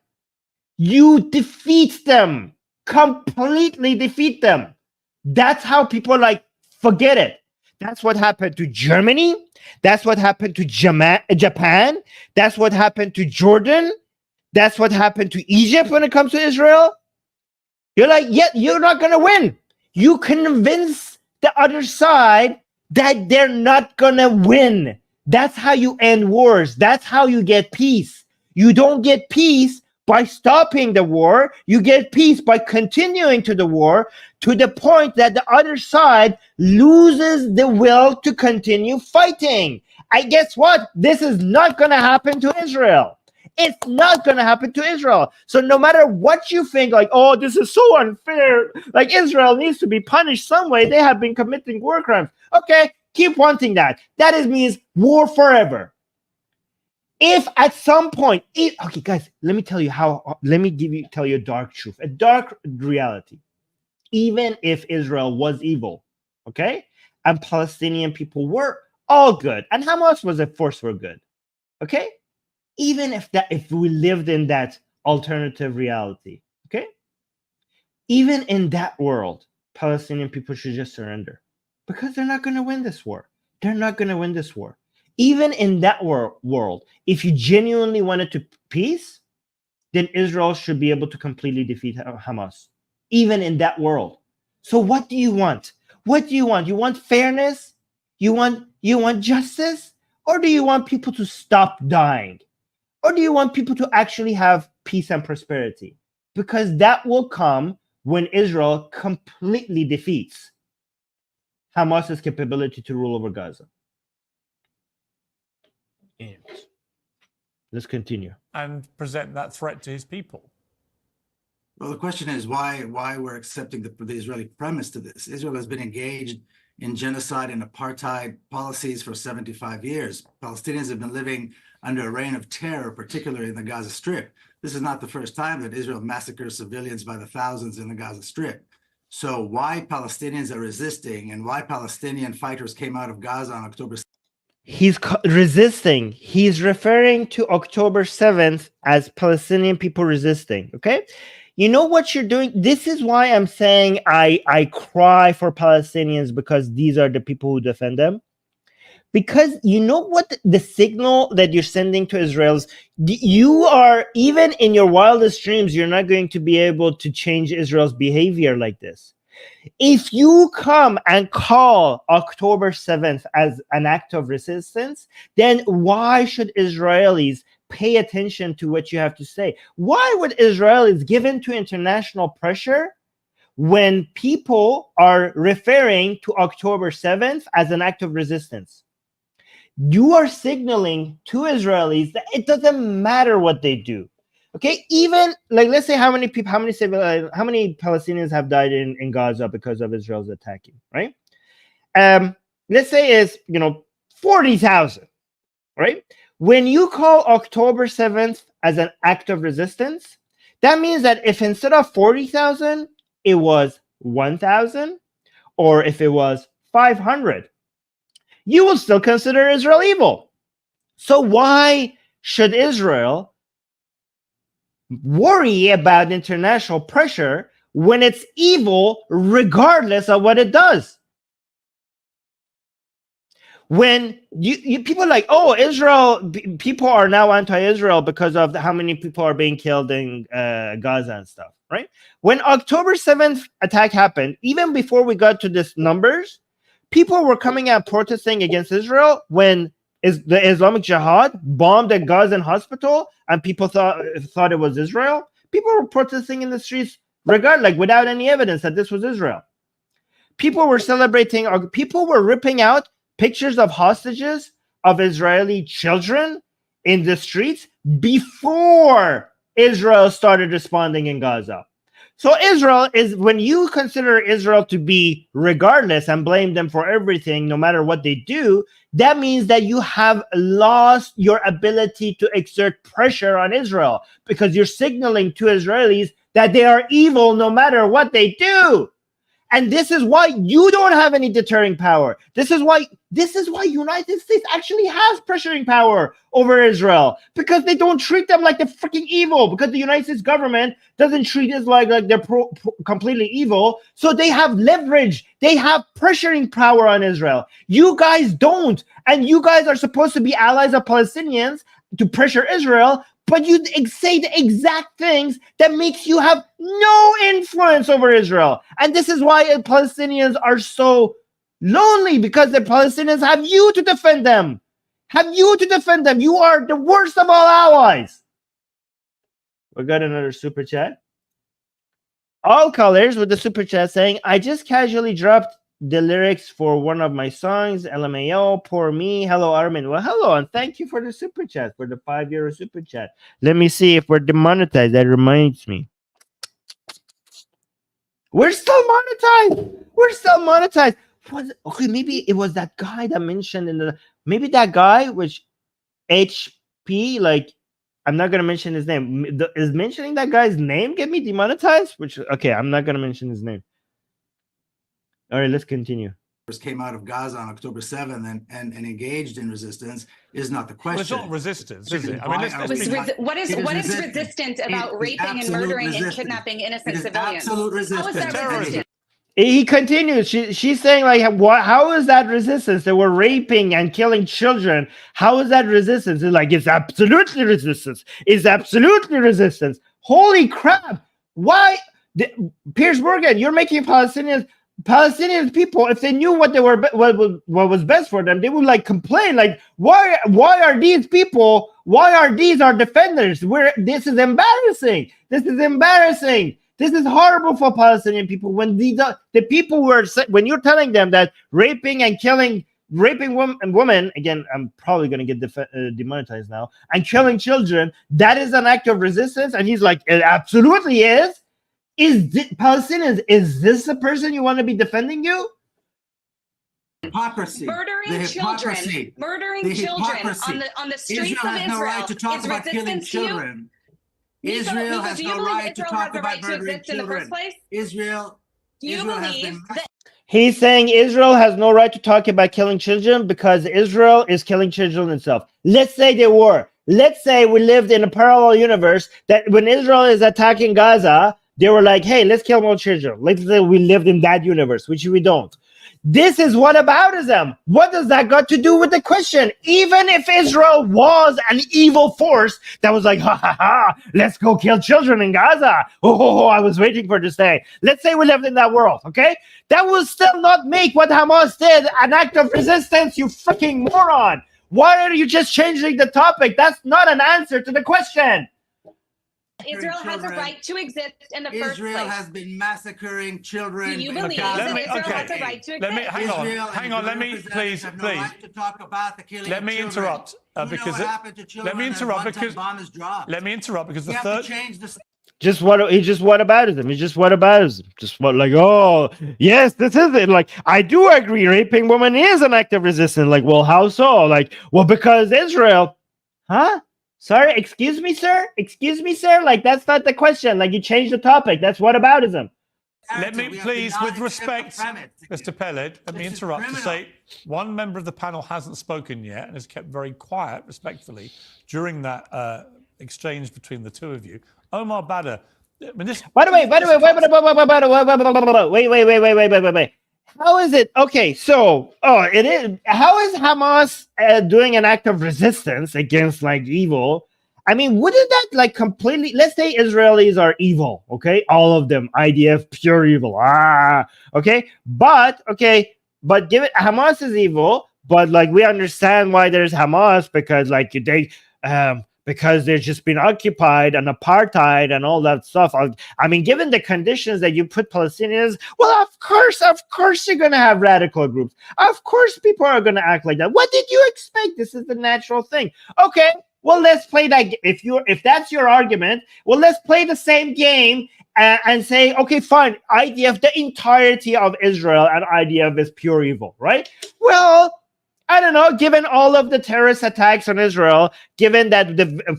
You defeat them. Completely defeat them. That's how people like forget it. That's what happened to Germany. That's what happened to Japan. That's what happened to Jordan. That's what happened to Egypt when it comes to Israel. You're like, yeah, you're not going to win. You convince the other side that they're not going to win. That's how you end wars. That's how you get peace. You don't get peace by stopping the war. You get peace by continuing to the war to the point that the other side loses the will to continue fighting. I guess what? This is not going to happen to Israel. It's not going to happen to Israel. So no matter what you think, like, oh, this is so unfair, like Israel needs to be punished some way, they have been committing war crimes. Okay, keep wanting that. That means war forever. If at some point, okay, guys, let me tell you a dark truth, a dark reality. Even if Israel was evil, okay, and Palestinian people were all good, and Hamas was a force for good, okay, even if we lived in that alternative reality, okay, even in that world, Palestinian people should just surrender because they're not going to win this war. They're not going to win this war. Even in that world, if you genuinely wanted to peace, then Israel should be able to completely defeat Hamas. Even in that world. So what do you want? What do you want? You want fairness? You want justice? Or do you want people to stop dying? Or do you want people to actually have peace and prosperity? Because that will come when Israel completely defeats Hamas's capability to rule over Gaza. And let's continue. And present that threat to his people. Well, the question is why we're accepting the Israeli premise to this. Israel has been engaged in genocide and apartheid policies for 75 years. Palestinians have been living under a reign of terror, particularly in the Gaza Strip. This is not the first time that Israel massacres civilians by the thousands in the Gaza Strip. So why Palestinians are resisting and why Palestinian fighters came out of Gaza on October 7th. He's resisting. He's referring to October 7th as Palestinian people resisting, okay? You know what you're doing? This is why I'm saying I cry for Palestinians, because these are the people who defend them. Because you know what the signal that you're sending to Israelis, you are, even in your wildest dreams, you're not going to be able to change Israel's behavior like this. If you come and call October 7th as an act of resistance, then why should Israelis pay attention to what you have to say? Why would Israelis give in to international pressure when people are referring to October 7th as an act of resistance? You are signaling to Israelis that it doesn't matter what they do. Okay, even like, let's say how many Palestinians have died in Gaza because of Israel's attacking, right? Let's say it's 40,000, right? When you call October 7th as an act of resistance, that means that if instead of 40,000, it was 1,000, or if it was 500, you will still consider Israel evil. So why should Israel worry about international pressure when it's evil regardless of what it does? When you people are like, oh, Israel, people are now anti-Israel because of how many people are being killed in Gaza and stuff, right? When October 7th attack happened, even before we got to these numbers, people were coming out protesting against Israel when the Islamic Jihad bombed a Gazan hospital and people thought it was Israel. People were protesting in the streets regardless, without any evidence that this was Israel. People were celebrating, or people were ripping out pictures of hostages of Israeli children in the streets before Israel started responding in Gaza. So Israel is, when you consider Israel to be regardless and blame them for everything, no matter what they do, that means that you have lost your ability to exert pressure on Israel because you're signaling to Israelis that they are evil no matter what they do. And this is why you don't have any deterring power. This is why United States actually has pressuring power over Israel, because they don't treat them like they're freaking evil, because the United States government doesn't treat Israel like they're completely evil. So they have leverage. They have pressuring power on Israel. You guys don't. And you guys are supposed to be allies of Palestinians to pressure Israel, but you say the exact things that makes you have no influence over Israel. And this is why Palestinians are so lonely, because the Palestinians have you to defend them. You are the worst of all allies. We got another super chat. All colors with the super chat saying, I just casually dropped the lyrics for one of my songs, LMAO, poor me. Hello, Armin. Well, hello, and thank you for the super chat, for the €5 super chat. Let me see if we're demonetized. That reminds me. We're still monetized. Okay, maybe it was that guy that mentioned in the, maybe that guy, which HP, like, I'm not going to mention his name. Is mentioning that guy's name get me demonetized? Which, okay, I'm not going to mention his name. All right, let's continue. Came out of Gaza on October 7th and engaged in resistance is not the question. Well, it's not resistance, is it? I mean, what is resistant about raping and murdering and kidnapping innocent civilians? Absolute resistance. How is that resistance? He continues. She's saying, like, how is that resistance? They were raping and killing children. How is that resistance? It's like, it's absolutely resistance. It's absolutely resistance. Holy crap. Why? Piers Morgan, you're making Palestinian people, if they knew what they were, what was best for them, they would like complain, like, why are these people, why are these our defenders? This is embarrassing. This is horrible for Palestinian people. When the people were, when you're telling them that raping women, again, I'm probably going to get demonetized now, and killing children, that is an act of resistance. And he's like, it absolutely is. Palestinians, is this the person you want to be defending you? Hypocrisy. Murdering children on the streets Israel of has no right to talk about killing children. Israel has no right to talk about murdering children. Israel has been. He's saying Israel has no right to talk about killing children because Israel is killing children itself. Let's say they were. Let's say we lived in a parallel universe that when Israel is attacking Gaza, they were like, hey, let's kill more children. Let's say we lived in that universe, which we don't. This is whataboutism. What does that got to do with the question? Even if Israel was an evil force that was like, let's go kill children in Gaza. I was waiting for this day. Let's say we lived in that world, okay? That will still not make what Hamas did an act of resistance, you freaking moron. Why are you just changing the topic? That's not an answer to the question. Israel has a right to exist in the first place. Israel has been massacring children. Do you believe that Israel has a right to exist? Hang on. Let me please. Let me interrupt because let me interrupt because the third. Just whataboutism. Just what, like, oh yes, this is it. Like, I do agree, raping women is an act of resistance. Like, well, how so? Like, well, because Israel. Huh? Sorry, excuse me, sir? Excuse me, sir? Like, that's not the question. Like, you changed the topic. That's whataboutism. Let me please, with respect, Mr. Pellet, let me interrupt to say one member of the panel hasn't spoken yet and has kept very quiet, respectfully, during that exchange between the two of you. Omar Badr. By the way, wait. How is it? Okay, so, it is. How is Hamas doing an act of resistance against like evil? I mean, wouldn't that like completely? Let's say Israelis are evil, okay, all of them, IDF, pure evil. Okay, but given Hamas is evil, but like we understand why there's Hamas because like because they've just been occupied and apartheid and all that stuff. I mean, given the conditions that you put Palestinians, well, of course, you're going to have radical groups. Of course, people are going to act like that. What did you expect? This is the natural thing. Okay, well, let's play that. If that's your argument, well, let's play the same game and say, okay, fine, IDF, the entirety of Israel and IDF is pure evil, right? Well, I don't know, given all of the terrorist attacks on Israel, given that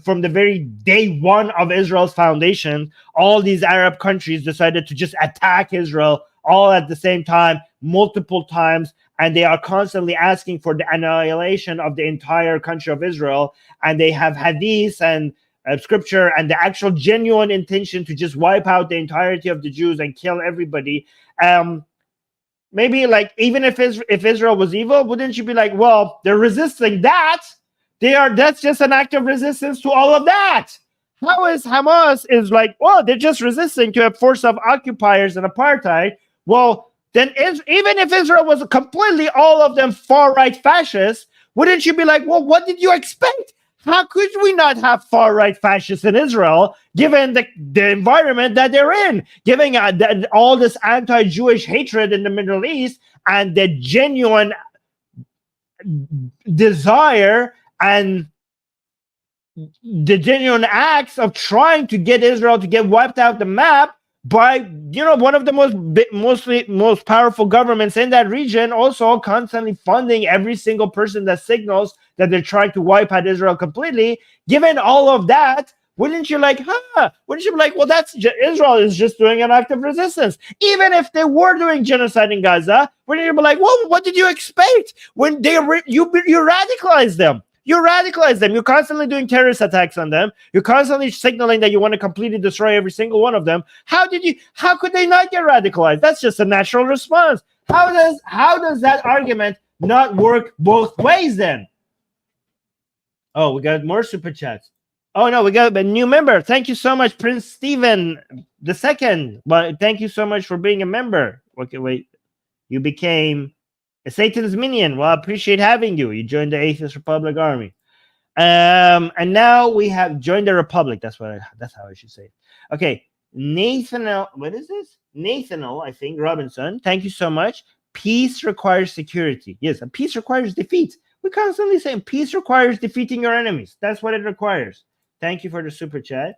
from the very day one of Israel's foundation, all these Arab countries decided to just attack Israel all at the same time, multiple times, and they are constantly asking for the annihilation of the entire country of Israel, and they have hadiths and scripture and the actual genuine intention to just wipe out the entirety of the Jews and kill everybody. Maybe like even if Israel was evil, wouldn't you be like, well, they're resisting that? That's just an act of resistance to all of that. How is Hamas is like, well, they're just resisting to a force of occupiers and apartheid? Well, then even if Israel was completely all of them far-right fascists, wouldn't you be like, well, what did you expect? How could we not have far-right fascists in Israel, given the environment that they're in, given all this anti-Jewish hatred in the Middle East and the genuine desire and the genuine acts of trying to get Israel to get wiped out the map by, one of the most powerful governments in that region, also constantly funding every single person that signals that they're trying to wipe out Israel completely. Given all of that, wouldn't you be like, well, Israel is just doing an act of resistance. Even if they were doing genocide in Gaza, wouldn't you be like, well, what did you expect when you radicalize them? You radicalize them. You're constantly doing terrorist attacks on them. You're constantly signaling that you want to completely destroy every single one of them. How could they not get radicalized? That's just a natural response. How does that argument not work both ways then? Oh, we got more super chats. Oh no, we got a new member. Thank you so much, Prince Stephen II. But thank you so much for being a member. Okay, wait. You became a Satan's minion. Well, I appreciate having you. You joined the Atheist Republic Army. And now we have joined the Republic. That's how I should say it. Okay. Nathaniel, what is this? Nathaniel, I think, Robinson. Thank you so much. Peace requires security. Yes, and peace requires defeat. We constantly say peace requires defeating your enemies. That's what it requires. Thank you for the super chat.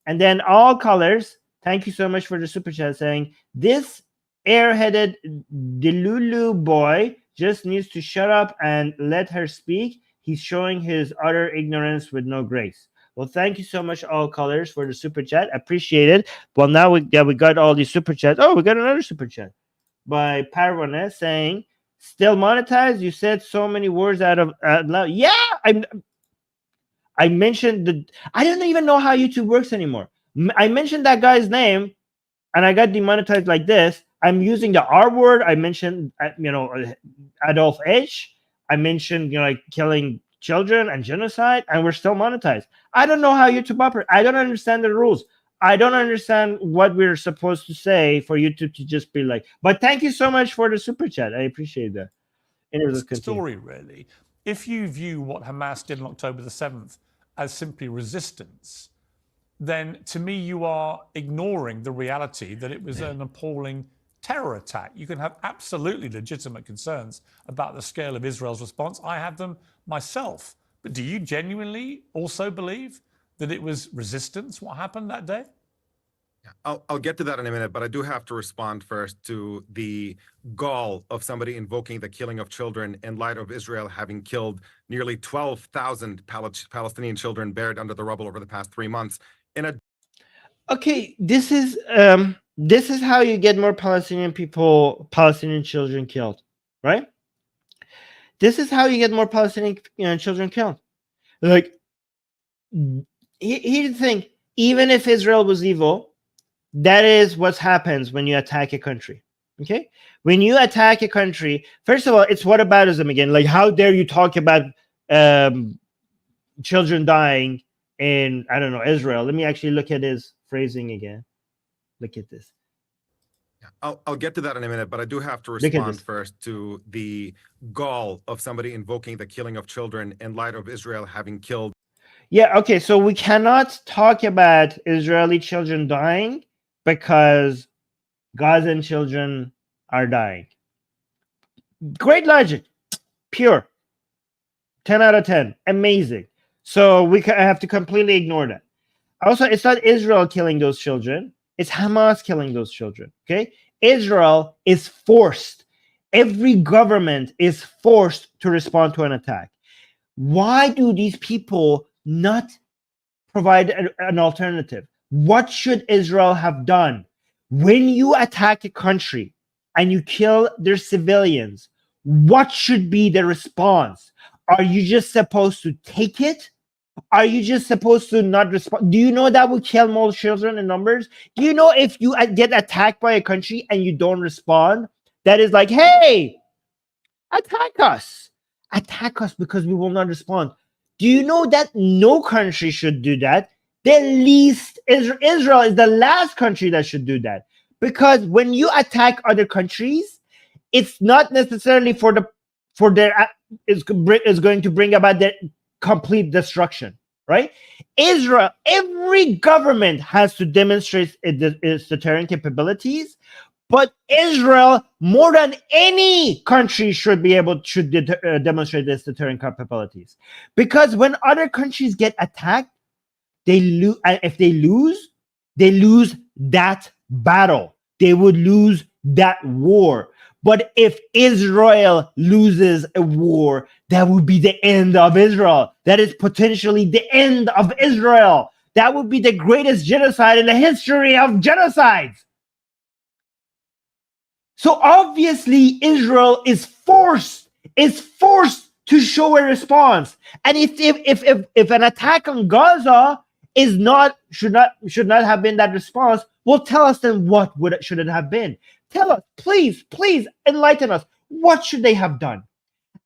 And then all colors, thank you so much for the super chat saying, this airheaded Delulu boy just needs to shut up and let her speak. He's showing his utter ignorance with no grace. Well, thank you so much, all colors, for the super chat. Appreciate it. Well, now we got all these super chats. Oh, we got another super chat by Parvane saying, still monetized? You said so many words out loud. Yeah, I mentioned I don't even know how YouTube works anymore. I mentioned that guy's name, and I got demonetized like this. I'm using the R word. I mentioned, Adolf H. I mentioned, like killing children and genocide, and we're still monetized. I don't know how YouTube operates. I don't understand the rules. I don't understand what we're supposed to say for YouTube to just be like. But thank you so much for the super chat. I appreciate that. Story, really. If you view what Hamas did on October the 7th as simply resistance, then to me you are ignoring the reality that it was an appalling terror attack. You can have absolutely legitimate concerns about the scale of Israel's response. I have them myself. But do you genuinely also believe that it was resistance, what happened that day? I'll get to that in a minute, but I do have to respond first to the gall of somebody invoking the killing of children in light of Israel having killed nearly 12,000 Palestinian children buried under the rubble over the past 3 months. Okay, this is how you get more Palestinian children killed, right? This is how you get more Palestinian children killed. Like, here's the thing: even if Israel was evil, that is what happens when you attack a country. Okay, when you attack a country, first of all, it's whataboutism again. Like, how dare you talk about children dying in, I don't know, Israel? Let me actually look at his phrasing again. Look at this. I'll get to that in a minute, but I do have to respond first to the gall of somebody invoking the killing of children in light of Israel having killed. Yeah, okay, so we cannot talk about Israeli children dying because Gazan children are dying. Great logic. Pure. 10 out of 10. Amazing. So we have to completely ignore that. Also, it's not Israel killing those children. It's Hamas killing those children, okay? Israel is forced. Every government is forced to respond to an attack. Why do these people not provide an alternative? What should Israel have done? When you attack a country and you kill their civilians, what should be the response? Are you just supposed to take it? Are you just supposed to not respond? Do you know that would kill more children in numbers? Do you know if you get attacked by a country and you don't respond, that is like, hey, attack us. Attack us because we will not respond. Do you know that no country should do that? The least Israel is the last country that should do that. Because when you attack other countries, it's not necessarily is going to bring about their complete destruction, right? Israel, every government has to demonstrate its deterrent capabilities, but Israel, more than any country, should demonstrate its deterrent capabilities. Because when other countries get attacked, they lose. If they lose that battle. They would lose that war. But if Israel loses a war, that would be the end of Israel. That is potentially the end of Israel. That would be the greatest genocide in the history of genocides. So obviously Israel is forced to show a response. And if an attack on Gaza should not have been that response, well, tell us then should it have been? Tell us, please enlighten us. What should they have done?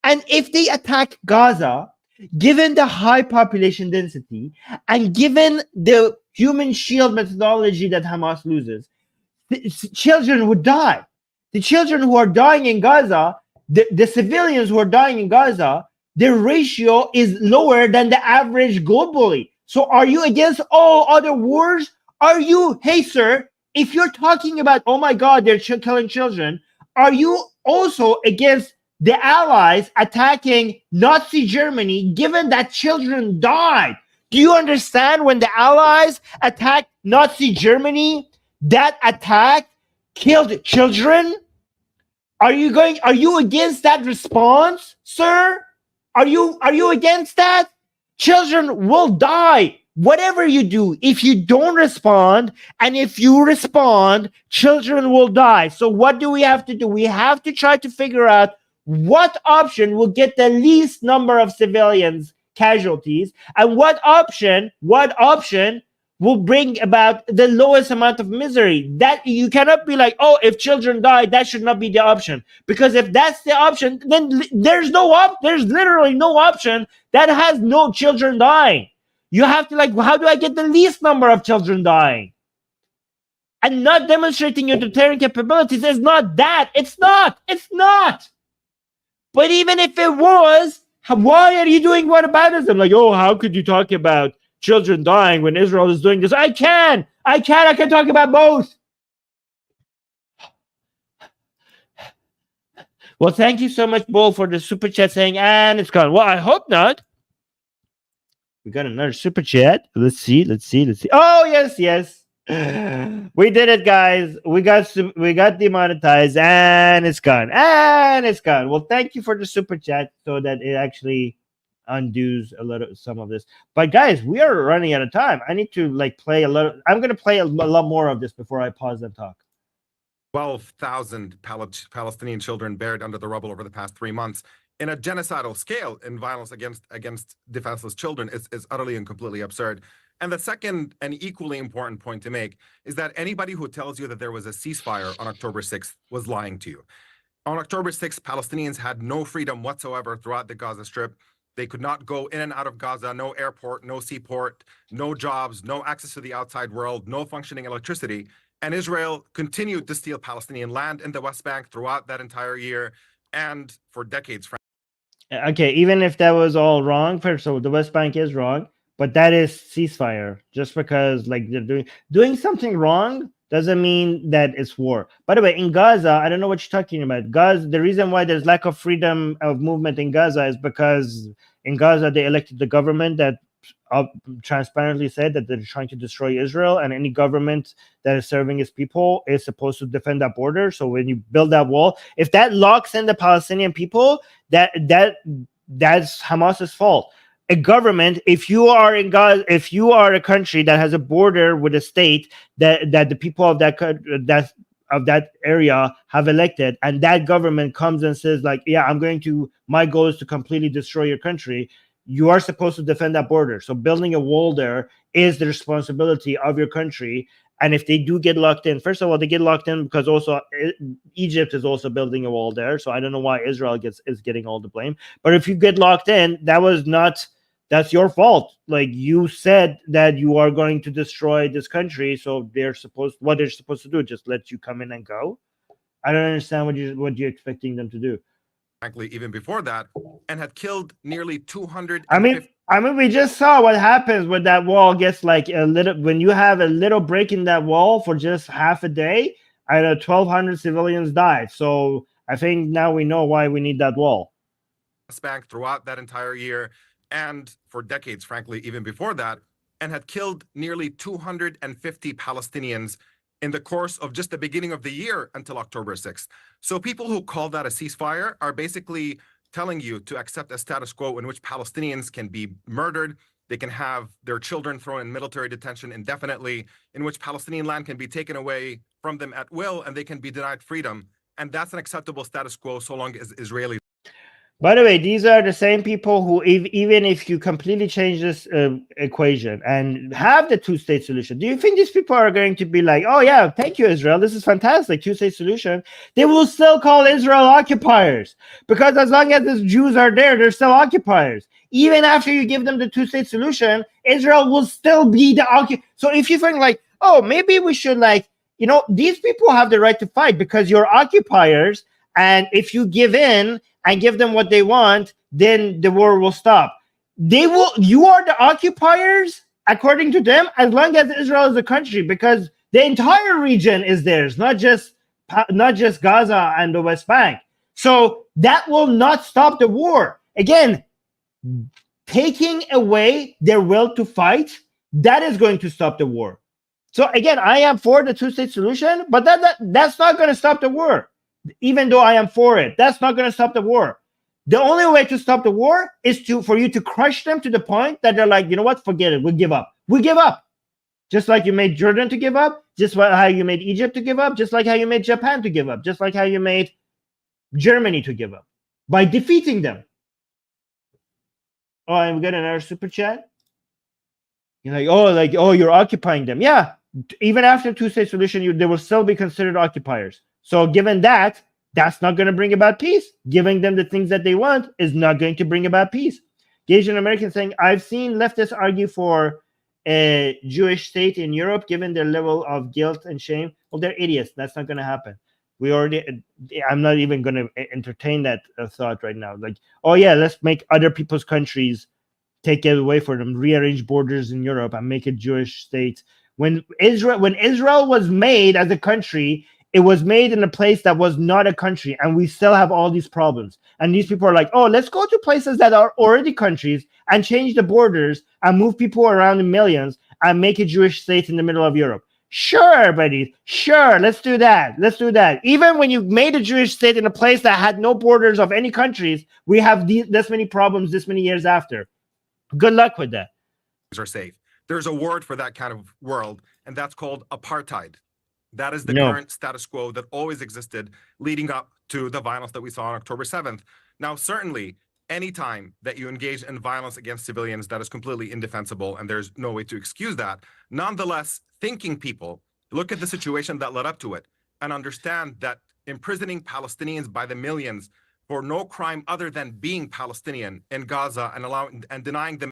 And if they attack Gaza, given the high population density and given the human shield methodology that Hamas uses, children would die. The children who are dying in Gaza, the civilians who are dying in Gaza, their ratio is lower than the average globally. So are you against all other wars? Hey sir, if you're talking about, oh my God, they're killing children, are you also against the Allies attacking Nazi Germany, given that children died? Do you understand when the Allies attacked Nazi Germany, that attack killed children? Are you against that response, sir? Are you against that? Children will die. Whatever you do, if you don't respond, and if you respond, children will die. So what do we have to do? We have to try to figure out what option will get the least number of civilians casualties, and what option will bring about the lowest amount of misery. That you cannot be like, oh, if children die, that should not be the option. Because if that's the option, then there's literally no option that has no children dying. You have to how do I get the least number of children dying? And not demonstrating your deterrent capabilities is not that. It's not. But even if it was, why are you doing whataboutism? Oh, how could you talk about children dying when Israel is doing this? I can talk about both. Well, thank you so much, Bull, for the super chat saying, and it's gone. Well, I hope not. We got another super chat. Let's see. Oh, yes. We did it, guys. We got demonetized, and it's gone. And it's gone. Well, thank you for the super chat, so that it actually undoes some of this. But guys, we are running out of time. I need to play a lot. I'm gonna play a lot more of this before I pause and talk. 12,000 Palestinian children buried under the rubble over the past 3 months in a genocidal scale in violence against defenseless children is utterly and completely absurd. And the second and equally important point to make is that anybody who tells you that there was a ceasefire on October 6th was lying to you. On October 6th, Palestinians had no freedom whatsoever throughout the Gaza Strip. They could not go in and out of Gaza, no airport, no seaport, no jobs, no access to the outside world, no functioning electricity. And Israel continued to steal Palestinian land in the West Bank throughout that entire year and for decades. Okay, even if that was all wrong, first of all, the West Bank is wrong, but that is ceasefire. Just because they're doing something wrong doesn't mean that it's war. By the way, in Gaza, I don't know what you're talking about. Gaza, the reason why there's lack of freedom of movement in Gaza is because in Gaza they elected the government that transparently said that they're trying to destroy Israel, and any government that is serving its people is supposed to defend that border. So when you build that wall, if that locks in the Palestinian people, that's Hamas's fault. A government, if you are in Gaza, if you are a country that has a border with a state that the people of that area have elected, and that government comes and says yeah, my goal is to completely destroy your country, you are supposed to defend that border. So building a wall there is the responsibility of your country. And if they do get locked in, first of all, they get locked in because also Egypt is also building a wall there. So I don't know why Israel is getting all the blame. But if you get locked in, that's your fault. You said that you are going to destroy this country. So what they're supposed to do, just let you come in and go. I don't understand what you're expecting them to do. Frankly, even before that, and had killed nearly 200. I mean, we just saw what happens when that wall gets when you have a little break in that wall for just half a day, 1,200 civilians died. So I think now we know why we need that wall. Bank throughout that entire year and for decades, frankly, even before that, and had killed nearly 250 Palestinians in the course of just the beginning of the year until October 6th. So people who call that a ceasefire are basically telling you to accept a status quo in which Palestinians can be murdered, they can have their children thrown in military detention indefinitely, in which Palestinian land can be taken away from them at will, and they can be denied freedom. And that's an acceptable status quo so long as Israelis. By the way, these are the same people who, even if you completely change this equation and have the two-state solution, do you think these people are going to be like, oh yeah, thank you, Israel, this is fantastic, two-state solution? They will still call Israel occupiers, because as long as the Jews are there, they're still occupiers. Even after you give them the two-state solution, Israel will still be the occupier. So if you think oh, maybe we should these people have the right to fight because you're occupiers, and if you give in and give them what they want, then the war will stop. You are the occupiers, according to them, as long as Israel is a country, because the entire region is theirs, not just Gaza and the West Bank. So that will not stop the war. Again, taking away their will to fight, that is going to stop the war. So again, I am for the two-state solution, but that's not going to stop the war. Even though I am for it, that's not going to stop the war. The only way to stop the war is for you to crush them to the point that they're like, you know what, forget it, we'll give up. We give up. Just like you made Jordan to give up, just like how you made Egypt to give up, just like how you made Japan to give up, just like how you made Germany to give up by defeating them. Oh, and we got another super chat. You're oh, you're occupying them. Yeah, even after two-state solution, they will still be considered occupiers. So given that, that's not going to bring about peace. Giving them the things that they want is not going to bring about peace. Asian American saying, I've seen leftists argue for a Jewish state in Europe, given their level of guilt and shame. Well, they're idiots. That's not going to happen. I'm not even going to entertain that thought right now. Oh yeah, let's make other people's countries, take it away from them, rearrange borders in Europe and make a Jewish state. When Israel was made as a country, it was made in a place that was not a country, and we still have all these problems. And these people are like, oh, let's go to places that are already countries and change the borders and move people around in millions and make a Jewish state in the middle of Europe. Sure, buddy. Sure, let's do that. Let's do that. Even when you made a Jewish state in a place that had no borders of any countries, we have this many problems this many years after. Good luck with that. Are safe. There's a word for that kind of world, and that's called apartheid. That is the No. current status quo that always existed leading up to the violence that we saw on October 7th. Now, certainly, any time that you engage in violence against civilians, that is completely indefensible, and there's no way to excuse that. Nonetheless, thinking people look at the situation that led up to it and understand that imprisoning Palestinians by the millions for no crime other than being Palestinian in Gaza and denying them.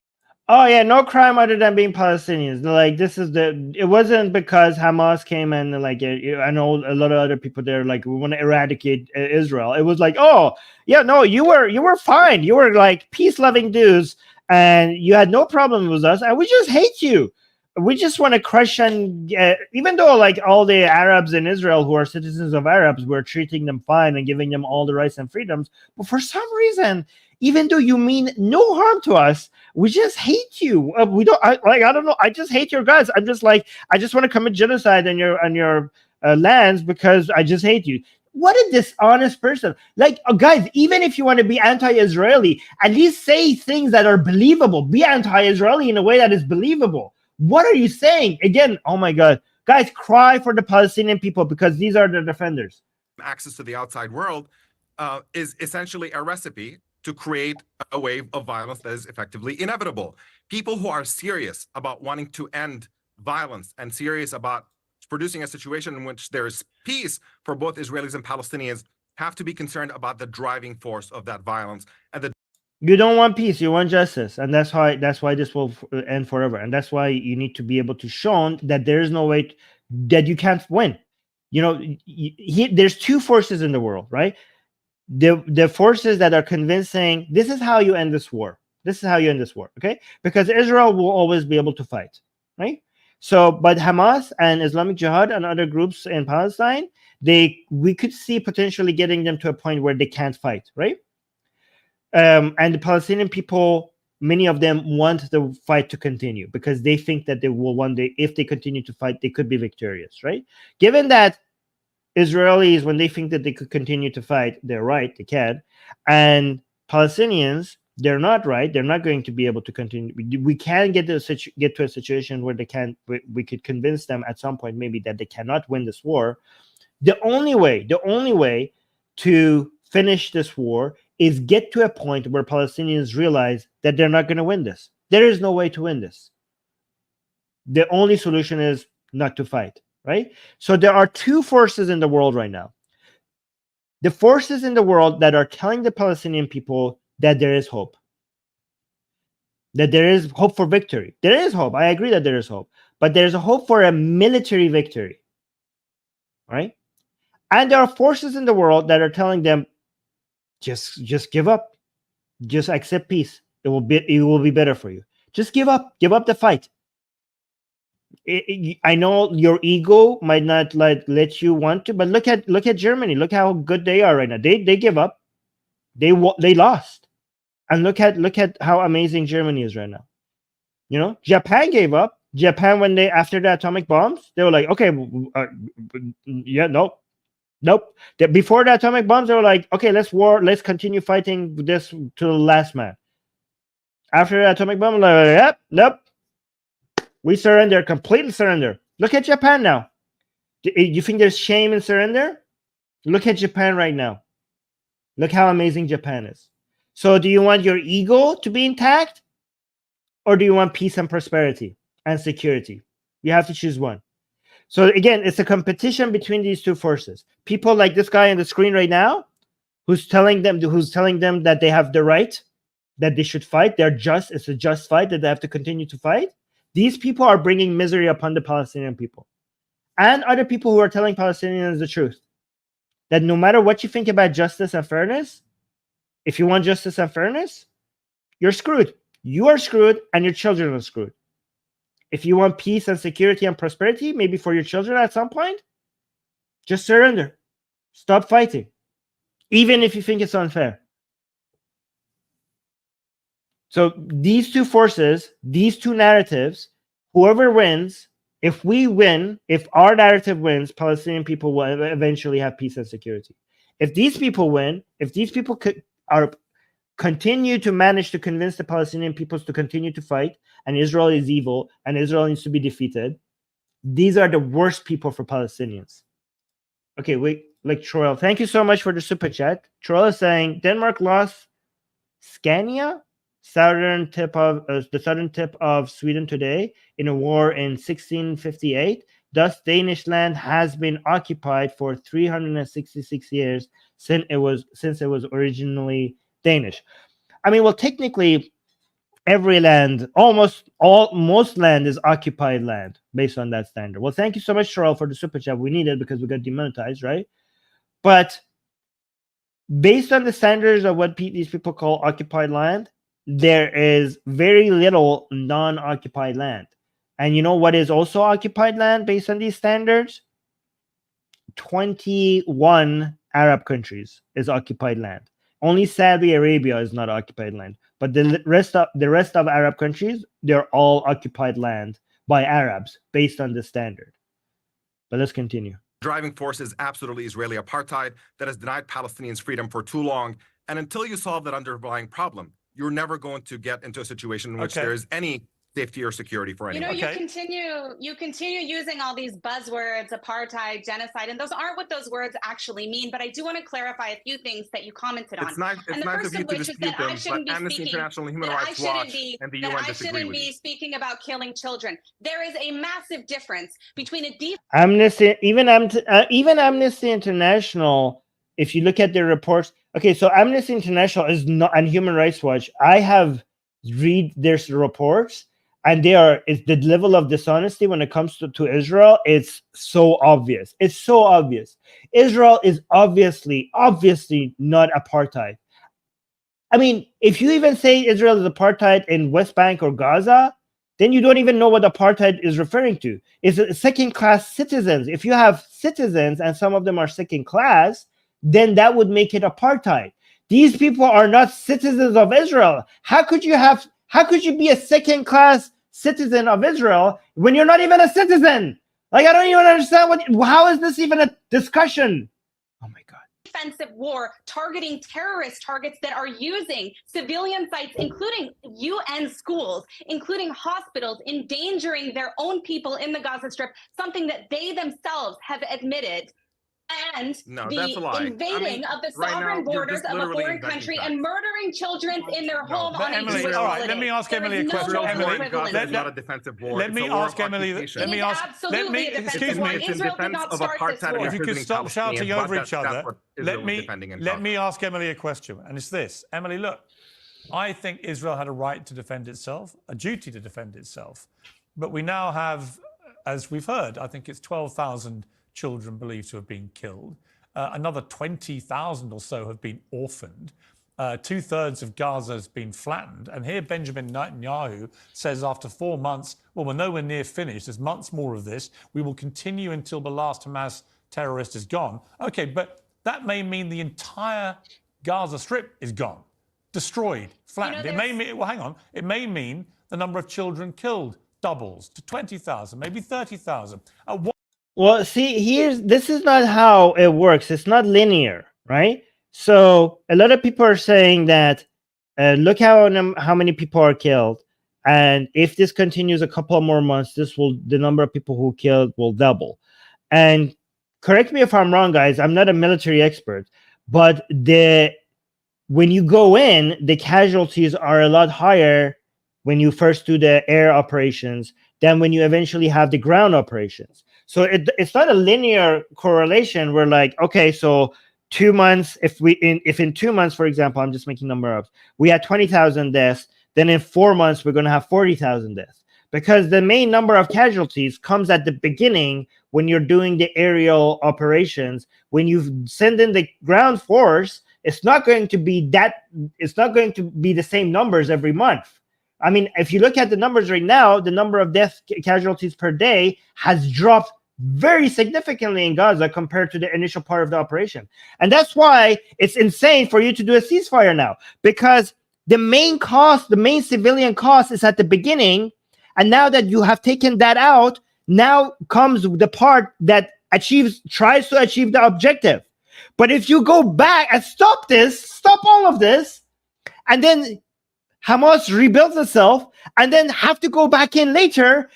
Oh yeah, no crime other than being Palestinians. Like this is it wasn't because Hamas came and like I know a lot of other people there like we want to eradicate Israel. It was like, oh yeah, no, you were fine. You were like peace-loving dudes, and you had no problem with us, and we just hate you. We just want to crush and even though like all the Arabs in Israel who are citizens of Arabs, we're treating them fine and giving them all the rights and freedoms, but for some reason, even though you mean no harm to us, we just hate you. We don't I don't know. I just hate your guts. I'm just like I just want to commit genocide on your lands because I just hate you. What a dishonest person. Like, guys, even if you want to be anti-Israeli, at least say things that are believable. Be anti-Israeli in a way that is believable. What are you saying? Again, oh my God. Guys, cry for the Palestinian people because these are the defenders. Access to the outside world is essentially a recipe to create a wave of violence that is effectively inevitable. People who are serious about wanting to end violence and serious about producing a situation in which there is peace for both Israelis and Palestinians have to be concerned about the driving force of that violence. And you don't want peace, you want justice, and that's why this will end forever. And that's why you need to be able to show that there is no way that you can't win. You know, there's two forces in the world, right? The forces that are convincing this is how you end this war. This is how you end this war, okay? Because Israel will always be able to fight, right? So, but Hamas and Islamic Jihad and other groups in Palestine, we could see potentially getting them to a point where they can't fight, right? And the Palestinian people, many of them want the fight to continue because they think that they will one day, if they continue to fight, they could be victorious, right? Given that Israelis, when they think that they could continue to fight, they're right, they can. And Palestinians, they're not right. They're not going to be able to continue. We can get to a situation where we could convince them at some point maybe that they cannot win this war. The only way to finish this war is get to a point where Palestinians realize that they're not going to win this. There is no way to win this. The only solution is not to fight, right? So there are two forces in the world right now. The forces in the world that are telling the Palestinian people that there is hope. That there is hope for victory. There is hope. I agree that there is hope. But there's a hope for a military victory, right? And there are forces in the world that are telling them, just give up. Just accept peace. It will be better for you. Just give up. Give up the fight. I know your ego might not let you want to, but look at Germany. Look how good they are right now. They give up. They lost. And look at how amazing Germany is right now. You know, Japan gave up. Japan, when after the atomic bombs, they were like, okay, yeah, nope. Before the atomic bombs, they were like, okay, let's continue fighting this to the last man. After the atomic bomb, like, yep, nope. We surrender, completely surrender. Look at Japan now. You think there's shame in surrender? Look at Japan right now. Look how amazing Japan is. So do you want your ego to be intact? Or do you want peace and prosperity and security? You have to choose one. So again, it's a competition between these two forces. People like this guy on the screen right now, who's telling them that they have the right, that they should fight. It's a just fight, that they have to continue to fight. These people are bringing misery upon the Palestinian people. And other people who are telling Palestinians the truth. That no matter what you think about justice and fairness, if you want justice and fairness, you're screwed. You are screwed and your children are screwed. If you want peace and security and prosperity, maybe for your children at some point, just surrender. Stop fighting. Even if you think it's unfair. So these two forces, these two narratives, whoever wins If we win, if our narrative wins, Palestinian people will eventually have peace and security. If these people win, if these people continue to manage to convince the Palestinian peoples to continue to fight, and Israel is evil and Israel needs to be defeated, these are the worst people for Palestinians. Okay, wait, like Troel, thank you so much for the super chat. Troel is saying Denmark lost Scania, the southern tip of Sweden today, in a war in 1658. Thus, Danish land has been occupied for 366 years since it was originally Danish. I mean, well, technically, every land, most land is occupied land based on that standard. Well, thank you so much, Cheryl, for the super chat. We need it because we got demonetized, right? But based on the standards of what these people call occupied land, there is very little non-occupied land. And you know what is also occupied land based on these standards? 21 Arab countries is occupied land. Only Saudi Arabia is not occupied land. But the rest of Arab countries, they're all occupied land by Arabs based on the standard. But let's continue. Driving force is absolutely Israeli apartheid that has denied Palestinians freedom for too long. And until you solve that underlying problem, you're never going to get into a situation in which there is any safety or security for anyone. You continue using all these buzzwords, apartheid, genocide, and those aren't what those words actually mean. But I do want to clarify a few things that you commented on. It's nice of you to dispute them, but Amnesty International, Human Rights Watch, and the UN disagree with you. I shouldn't be speaking about killing children. There is a massive difference between a deep even Amnesty International. If you look at their reports, okay, so Amnesty International is not, and Human Rights Watch, I have read their reports, and it's the level of dishonesty when it comes to Israel. It's so obvious. It's so obvious. Israel is obviously not apartheid. I mean, if you even say Israel is apartheid in West Bank or Gaza, then you don't even know what apartheid is referring to. It's second-class citizens. If you have citizens and some of them are second-class, then that would make it apartheid. These people are not citizens of Israel. How could you be a second-class citizen of Israel when you're not even a citizen? Like, I don't even understand how is this even a discussion? Oh my God. Defensive war targeting terrorist targets that are using civilian sites, including UN schools, including hospitals, endangering their own people in the Gaza Strip, something that they themselves have admitted. And the invading of the sovereign borders of a foreign country and murdering children in their home on a Jewish holiday. Let me ask Emily a question. Emily, Gaza is not a defensive war. Let me ask Emily. Let me ask. Let me. Excuse me. Israel did not start this war. If you could stop shouting over each other, let me ask Emily a question, and it's this. Emily, look, I think Israel had a right to defend itself, a duty to defend itself, but we now have, as we've heard, I think it's 12,000 children believed to have been killed. Another 20,000 or so have been orphaned. 2/3 of Gaza has been flattened. And here Benjamin Netanyahu says after 4 months, well, we're nowhere near finished. There's months more of this. We will continue until the last Hamas terrorist is gone. Okay, but that may mean the entire Gaza Strip is gone, destroyed, flattened. It may mean, well, hang on. It may mean the number of children killed doubles to 20,000, maybe 30,000. Well, see, this is not how it works. It's not linear, right? So a lot of people are saying that, look how many people are killed, and if this continues a couple more months, the number of people who killed will double. And correct me if I'm wrong, guys. I'm not a military expert, but when you go in, the casualties are a lot higher when you first do the air operations than when you eventually have the ground operations. So it's not a linear correlation. We're like, okay, so 2 months, if in 2 months, for example, I'm just making number up, we had 20,000 deaths, then in 4 months, we're going to have 40,000 deaths. Because the main number of casualties comes at the beginning when you're doing the aerial operations. When you send in the ground force, it's not going to be the same numbers every month. I mean, if you look at the numbers right now, the number of death casualties per day has dropped very significantly in Gaza compared to the initial part of the operation. And that's why it's insane for you to do a ceasefire now, because the main cost, the main civilian cost is at the beginning. And now that you have taken that out, now comes the part that tries to achieve the objective. But if you go back and stop all of this, and then Hamas rebuilds itself, and then have to go back in later,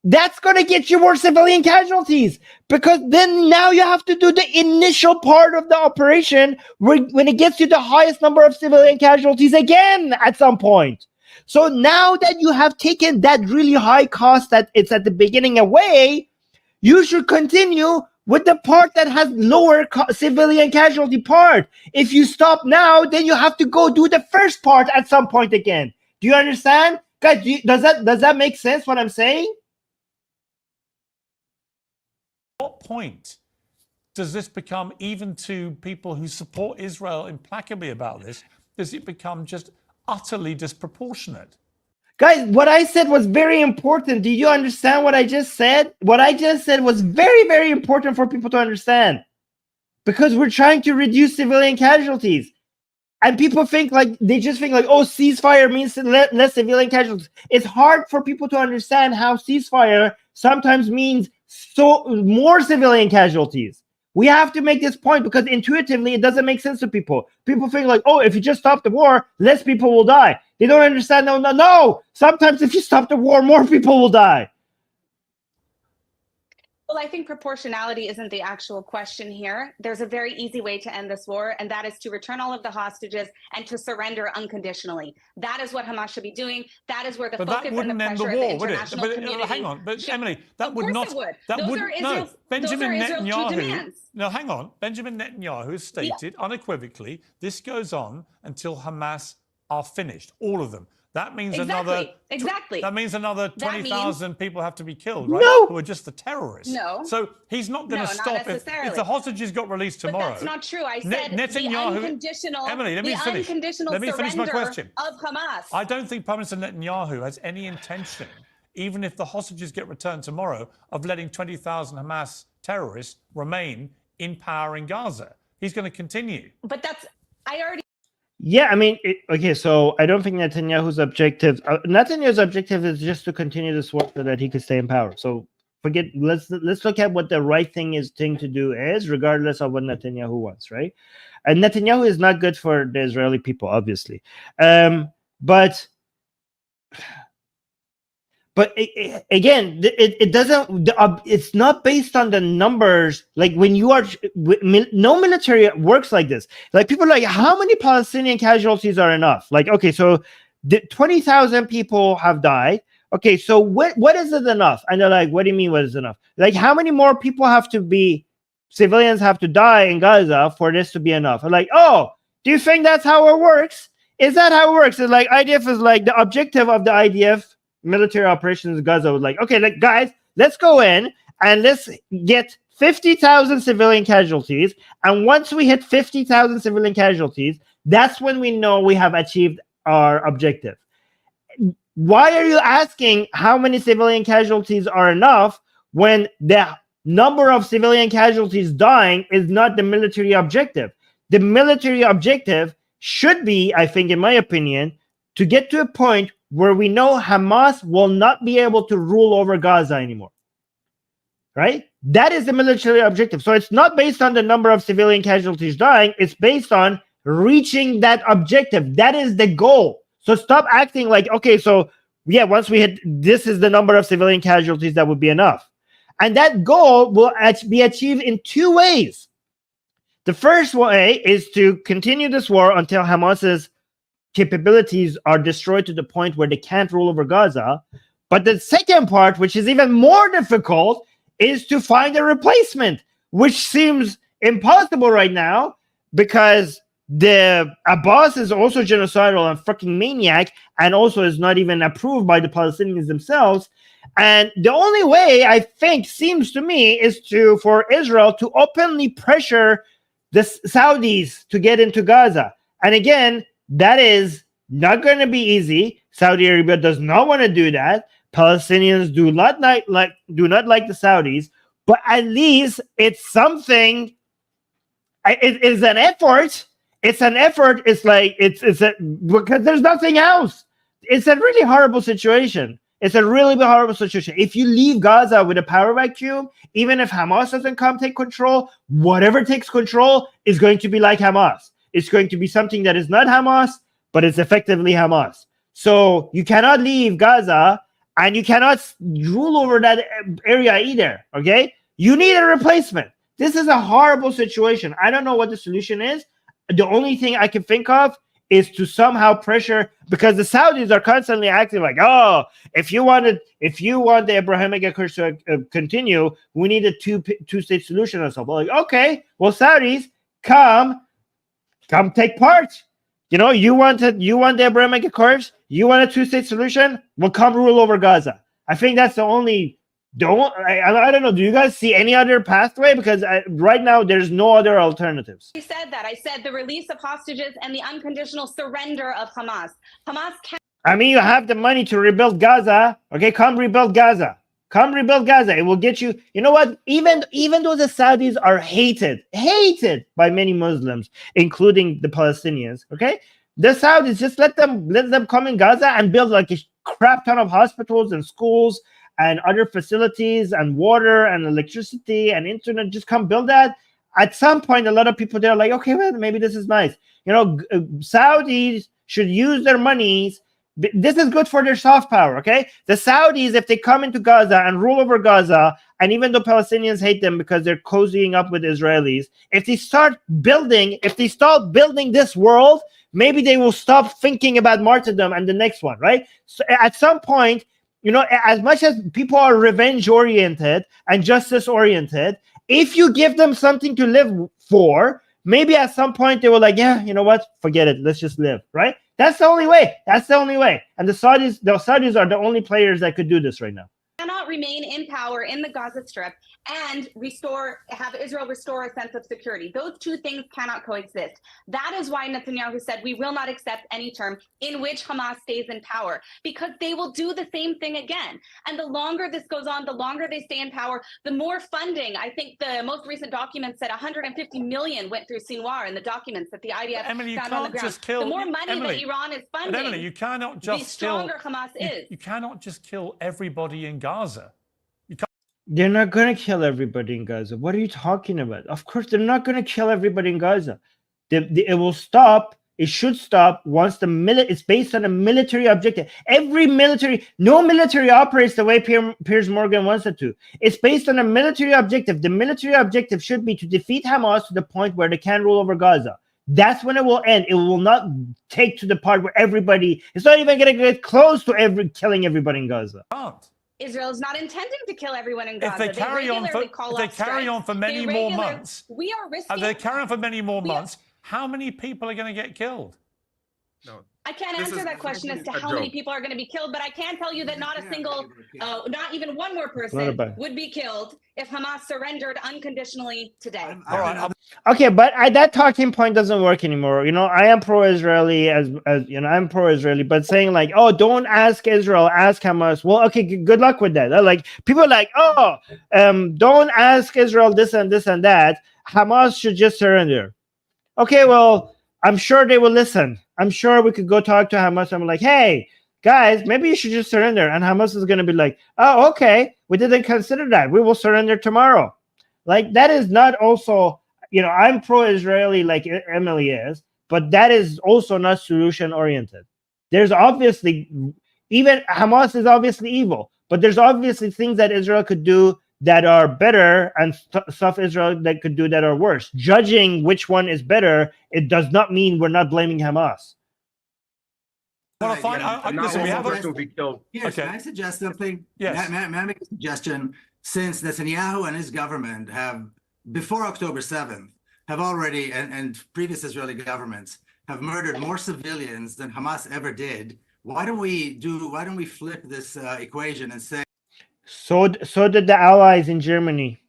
that's going to get you more civilian casualties, because then now you have to do the initial part of the operation when it gets you the highest number of civilian casualties again at some point. So now that you have taken that really high cost that it's at the beginning away, you should continue with the part that has lower civilian casualty part. If you stop now, then you have to go do the first part at some point again. Do you understand? Guys, does that make sense what I'm saying? At what point does this become, even to people who support Israel implacably about this, does it become just utterly disproportionate? Guys, what I said was very important. Do you understand what I just said? What I just said was very, very important for people to understand, because we're trying to reduce civilian casualties. And people think like, oh, ceasefire means less civilian casualties. It's hard for people to understand how ceasefire sometimes means more civilian casualties. We have to make this point because intuitively it doesn't make sense to people. People think like, oh, if you just stop the war, less people will die. They don't understand. No. Sometimes if you stop the war, more people will die. Well, I think proportionality isn't the actual question here. There's a very easy way to end this war, and that is to return all of the hostages and to surrender unconditionally. That is what Hamas should be doing. That is where the focus and the pressure of the international community. Hang on, but Emily, that would not. Would. That those would are Israel's, no. Benjamin Netanyahu. No, hang on. Benjamin Netanyahu has stated unequivocally this goes on until Hamas are finished, all of them. That means exactly. That means another 20,000 people have to be killed, right? No. Who are just the terrorists. No. So he's not going to stop if the hostages got released tomorrow. But that's not true. I said Netanyahu, the unconditional, Emily, let me finish. Let me finish my question. Of Hamas. I don't think Prime Minister Netanyahu has any intention, even if the hostages get returned tomorrow, of letting 20,000 Hamas terrorists remain in power in Gaza. He's going to continue. But I already. Yeah, I mean, okay, so I don't think Netanyahu's objective is just to continue this war so that he could stay in power. So forget, let's look at what the right thing to do is, regardless of what Netanyahu wants, right? And Netanyahu is not good for the Israeli people, obviously. But again, it doesn't. It's not based on the numbers. Like when you are, no military works like this. Like people are like, how many Palestinian casualties are enough? Like, okay, so 20,000 people have died. Okay, so what is it enough? And they're like, what do you mean? What is enough? Like, how many more people civilians have to die in Gaza for this to be enough? I'm like, oh, do you think that's how it works? Is that how it works? It's like IDF is like the objective of the IDF. Military operations in Gaza was like, okay, like guys, let's go in and let's get 50,000 civilian casualties. And once we hit 50,000 civilian casualties, that's when we know we have achieved our objective. Why are you asking how many civilian casualties are enough when the number of civilian casualties dying is not the military objective? The military objective should be, I think, in my opinion, to get to a point where we know Hamas will not be able to rule over Gaza anymore, right? That is the military objective. So it's not based on the number of civilian casualties dying. It's based on reaching that objective. That is the goal. So stop acting like, okay, so yeah, once we hit, this is the number of civilian casualties that would be enough. And that goal will be achieved in two ways. The first way is to continue this war until Hamas's capabilities are destroyed to the point where they can't rule over Gaza. But the second part, which is even more difficult, is to find a replacement, which seems impossible right now because the Abbas is also genocidal and fucking maniac, and also is not even approved by the Palestinians themselves. And the only way, I think, seems to me, is for Israel to openly pressure the Saudis to get into Gaza. And again, that is not going to be easy. Saudi Arabia does not want to do that. Palestinians do not like the Saudis, but at least it's something. It is an effort. It's an effort. It's like it's because there's nothing else. It's a really horrible situation. It's a really horrible situation. If you leave Gaza with a power vacuum, even if Hamas doesn't come take control, whatever takes control is going to be like Hamas. It's going to be something that is not Hamas, but it's effectively Hamas. So you cannot leave Gaza, and you cannot rule over that area either, okay? You need a replacement. This is a horrible situation. I don't know what the solution is. The only thing I can think of is to somehow pressure, because the Saudis are constantly acting like, oh, if you want the Abrahamic Accords to continue, we need a two-state solution or something. Like, okay, well, Saudis, come take part. You know, you want the Abrahamic Accords, you want a two-state solution, well, come rule over Gaza. I think that's the only. I don't know. Do you guys see any other pathway? Because right now there's no other alternatives. I said that. I said the release of hostages and the unconditional surrender of Hamas. Hamas can. I mean, you have the money to rebuild Gaza. Okay, come rebuild Gaza. Come rebuild Gaza. It will get you. You know what? Even though the Saudis are hated by many Muslims, including the Palestinians. Okay, the Saudis, just let them come in Gaza and build like a crap ton of hospitals and schools and other facilities and water and electricity and internet. Just come build that. At some point, a lot of people, they're like, okay, well, maybe this is nice. You know, Saudis should use their monies. This is good for their soft power, okay? The Saudis, if they come into Gaza and rule over Gaza, and even though Palestinians hate them because they're cozying up with Israelis, if they start building this world, maybe they will stop thinking about martyrdom and the next one, right? So at some point, you know, as much as people are revenge-oriented and justice-oriented, if you give them something to live for, maybe at some point they were like, yeah, you know what? Forget it. Let's just live, right? That's the only way. That's the only way. And the Saudis are the only players that could do this right now. Cannot remain in power in the Gaza Strip and have Israel restore a sense of security. Those two things cannot coexist. That is why Netanyahu said we will not accept any term in which Hamas stays in power, because they will do the same thing again. And the longer this goes on, the longer they stay in power, the more funding. I think the most recent document said 150 million went through Sinwar in the documents that the IDF found on the ground. The more money that Iran is funding, Emily, you cannot just the stronger Hamas is. You cannot just kill everybody in Gaza. They're not going to kill everybody in Gaza. What are you talking about? Of course, they're not going to kill everybody in Gaza. It will stop. It should stop once it's based on a military objective. No military operates the way Piers Morgan wants it to. It's based on a military objective. The military objective should be to defeat Hamas to the point where they can't rule over Gaza. That's when it will end. It will not take to the part where it's not even going to get close to killing everybody in Gaza. Israel is not intending to kill everyone in Gaza. If they carry on for many more months, we are risking. They carry on for many more months. How many people are going to get killed? No, I can't answer that question as to how many people are going to be killed, but I can tell you that not a single, not even one more person would be killed if Hamas surrendered unconditionally today. All right. Okay, but that talking point doesn't work anymore. You know, I am pro-Israeli, as you know, I'm pro-Israeli, but saying like, oh, don't ask Israel, ask Hamas. Well, okay, good luck with that. Like people are like, oh, don't ask Israel this and this and that. Hamas should just surrender. Okay, well, I'm sure they will listen. I'm sure we could go talk to Hamas and be like, hey, guys, maybe you should just surrender. And Hamas is going to be like, oh, okay, we didn't consider that. We will surrender tomorrow. Like, that is not also, you know, I'm pro-Israeli like Emily is, but that is also not solution-oriented. There's obviously, even Hamas is obviously evil, but there's obviously things that Israel could do that are better and stuff Israel that could do that are worse. Judging which one is better, it does not mean we're not blaming Hamas. Listen, we have to be killed. Can I suggest something? Yes. May I make a suggestion? Since Netanyahu and his government have, before October 7th, have already, and previous Israeli governments, have murdered more civilians than Hamas ever did, why don't we flip this equation and say, so did the allies in Germany,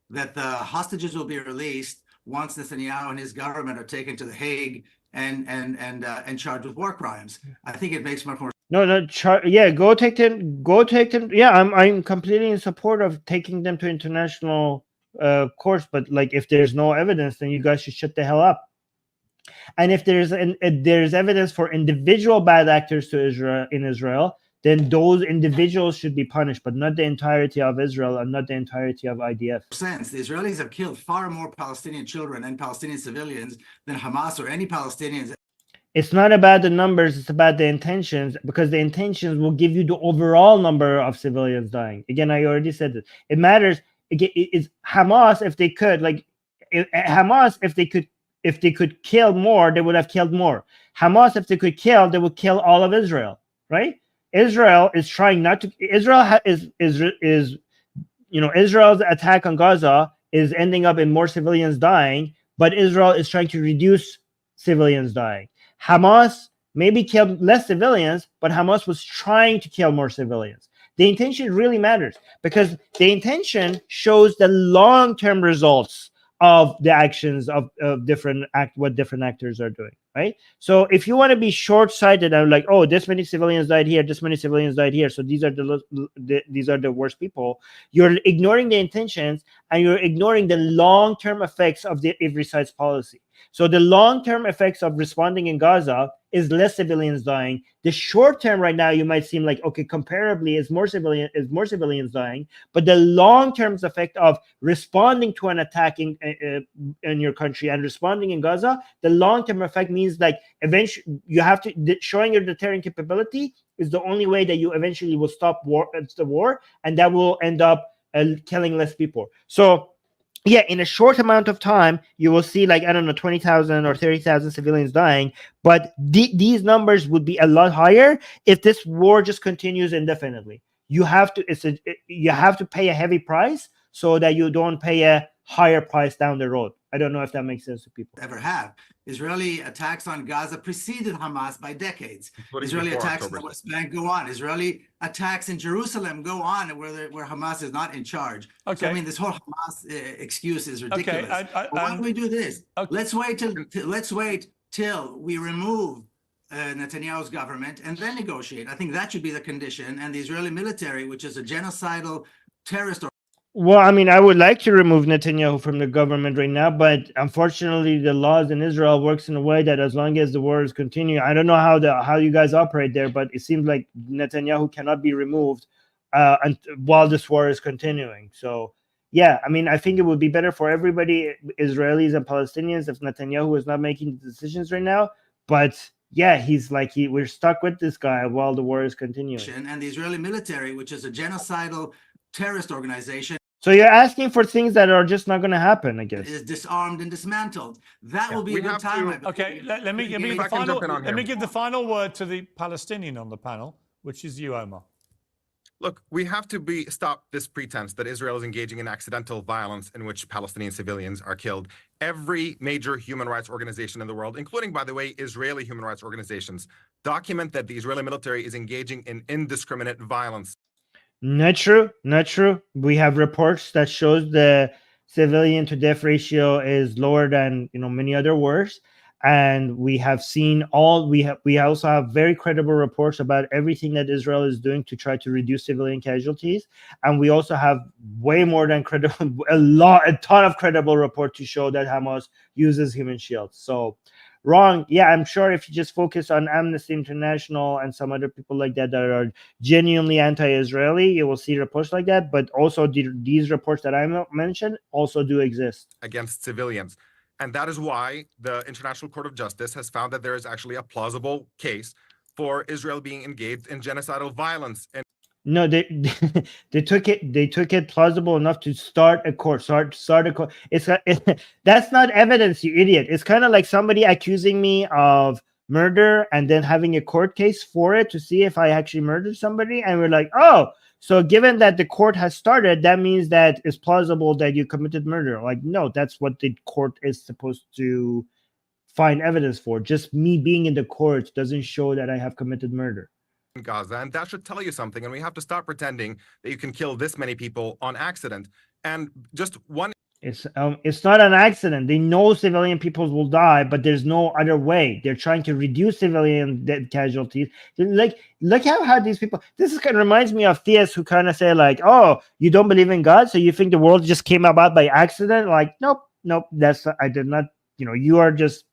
that the hostages will be released once Netanyahu and his government are taken to The Hague and charged with war crimes. I think it makes much more. Go take them. Yeah, I'm completely in support of taking them to international courts. But like, if there's no evidence, then you guys should shut the hell up. And if there's evidence for individual bad actors in Israel, then those individuals should be punished, but not the entirety of Israel and not the entirety of IDF. The Israelis have killed far more Palestinian children and Palestinian civilians than Hamas or any Palestinians. It's not about the numbers, it's about the intentions, because the intentions will give you the overall number of civilians dying. Again, I already said this. It matters. It's Hamas, if they could, Hamas, if they could kill more, they would have killed more. Hamas, if they could kill, they would kill all of Israel, right? Israel is trying not to. Israel is Israel's attack on Gaza is ending up in more civilians dying, but Israel is trying to reduce civilians dying. Hamas maybe killed less civilians, but Hamas was trying to kill more civilians. The intention really matters because the intention shows the long-term results of the actions of what different actors are doing, right? So if you want to be short-sighted and like, oh, this many civilians died here, this many civilians died here, so these are the worst people, you're ignoring the intentions and you're ignoring the long-term effects of every side's policy. So the long-term effects of responding in Gaza is less civilians dying. The short term right now, you might seem like, okay, comparably is more civilians dying, but the long-term effect of responding to an attack in your country and responding in Gaza, the long-term effect means like eventually you have to showing your deterrent capability is the only way that you eventually will stop the war, and that will end up killing less people. So yeah, in a short amount of time, you will see like, I don't know, 20,000 or 30,000 civilians dying. But these numbers would be a lot higher if this war just continues indefinitely. You have to pay a heavy price so that you don't pay a higher price down the road. I don't know if that makes sense to people. Ever have. Israeli attacks on Gaza preceded Hamas by decades. Israeli attacks in the West Bank go on. Israeli attacks in Jerusalem go on where Hamas is not in charge. Okay. So, I mean, this whole Hamas excuse is ridiculous. Okay. Why don't we do this? Okay. Let's wait till we remove Netanyahu's government and then negotiate. I think that should be the condition. And the Israeli military, which is a genocidal terrorist. Well, I mean, I would like to remove Netanyahu from the government right now, but unfortunately, the laws in Israel works in a way that as long as the war is continuing, I don't know how you guys operate there, but it seems like Netanyahu cannot be removed while this war is continuing. So, yeah, I mean, I think it would be better for everybody, Israelis and Palestinians, if Netanyahu is not making the decisions right now. But yeah, he's like we're stuck with this guy while the war is continuing. And the Israeli military, which is a genocidal terrorist organization. So you're asking for things that are just not going to happen, I guess. Is disarmed and dismantled. That will be a good time. Okay, let me give the final word to the Palestinian on the panel, which is you, Omar. Look, we have to stop this pretense that Israel is engaging in accidental violence in which Palestinian civilians are killed. Every major human rights organization in the world, including, by the way, Israeli human rights organizations, document that the Israeli military is engaging in indiscriminate violence. Not true. We have reports that shows the civilian to death ratio is lower than many other wars, and we have seen we also have very credible reports about everything that Israel is doing to try to reduce civilian casualties, and we also have way more than a ton of credible reports to show that Hamas uses human shields. So wrong. Yeah, I'm sure if you just focus on Amnesty International and some other people like that are genuinely anti-Israeli, you will see reports like that. But also these reports that I mentioned also do exist. Against civilians. And that is why the International Court of Justice has found that there is actually a plausible case for Israel being engaged in genocidal violence. And no, they took it plausible enough to start a court. Start a court. That's not evidence, you idiot. It's kind of like somebody accusing me of murder and then having a court case for it to see if I actually murdered somebody. And we're like, oh, so given that the court has started, that means that it's plausible that you committed murder. Like, no, that's what the court is supposed to find evidence for. Just me being in the court doesn't show that I have committed murder. Gaza, and that should tell you something, and we have to stop pretending that you can kill this many people on accident. And just one, it's not an accident. They know civilian people will die, but there's no other way. They're trying to reduce civilian dead casualties. Like, look how these people, this is kind of reminds me of theists who kind of say like, oh, you don't believe in God, so you think the world just came about by accident. Like, nope, I did not, you are just,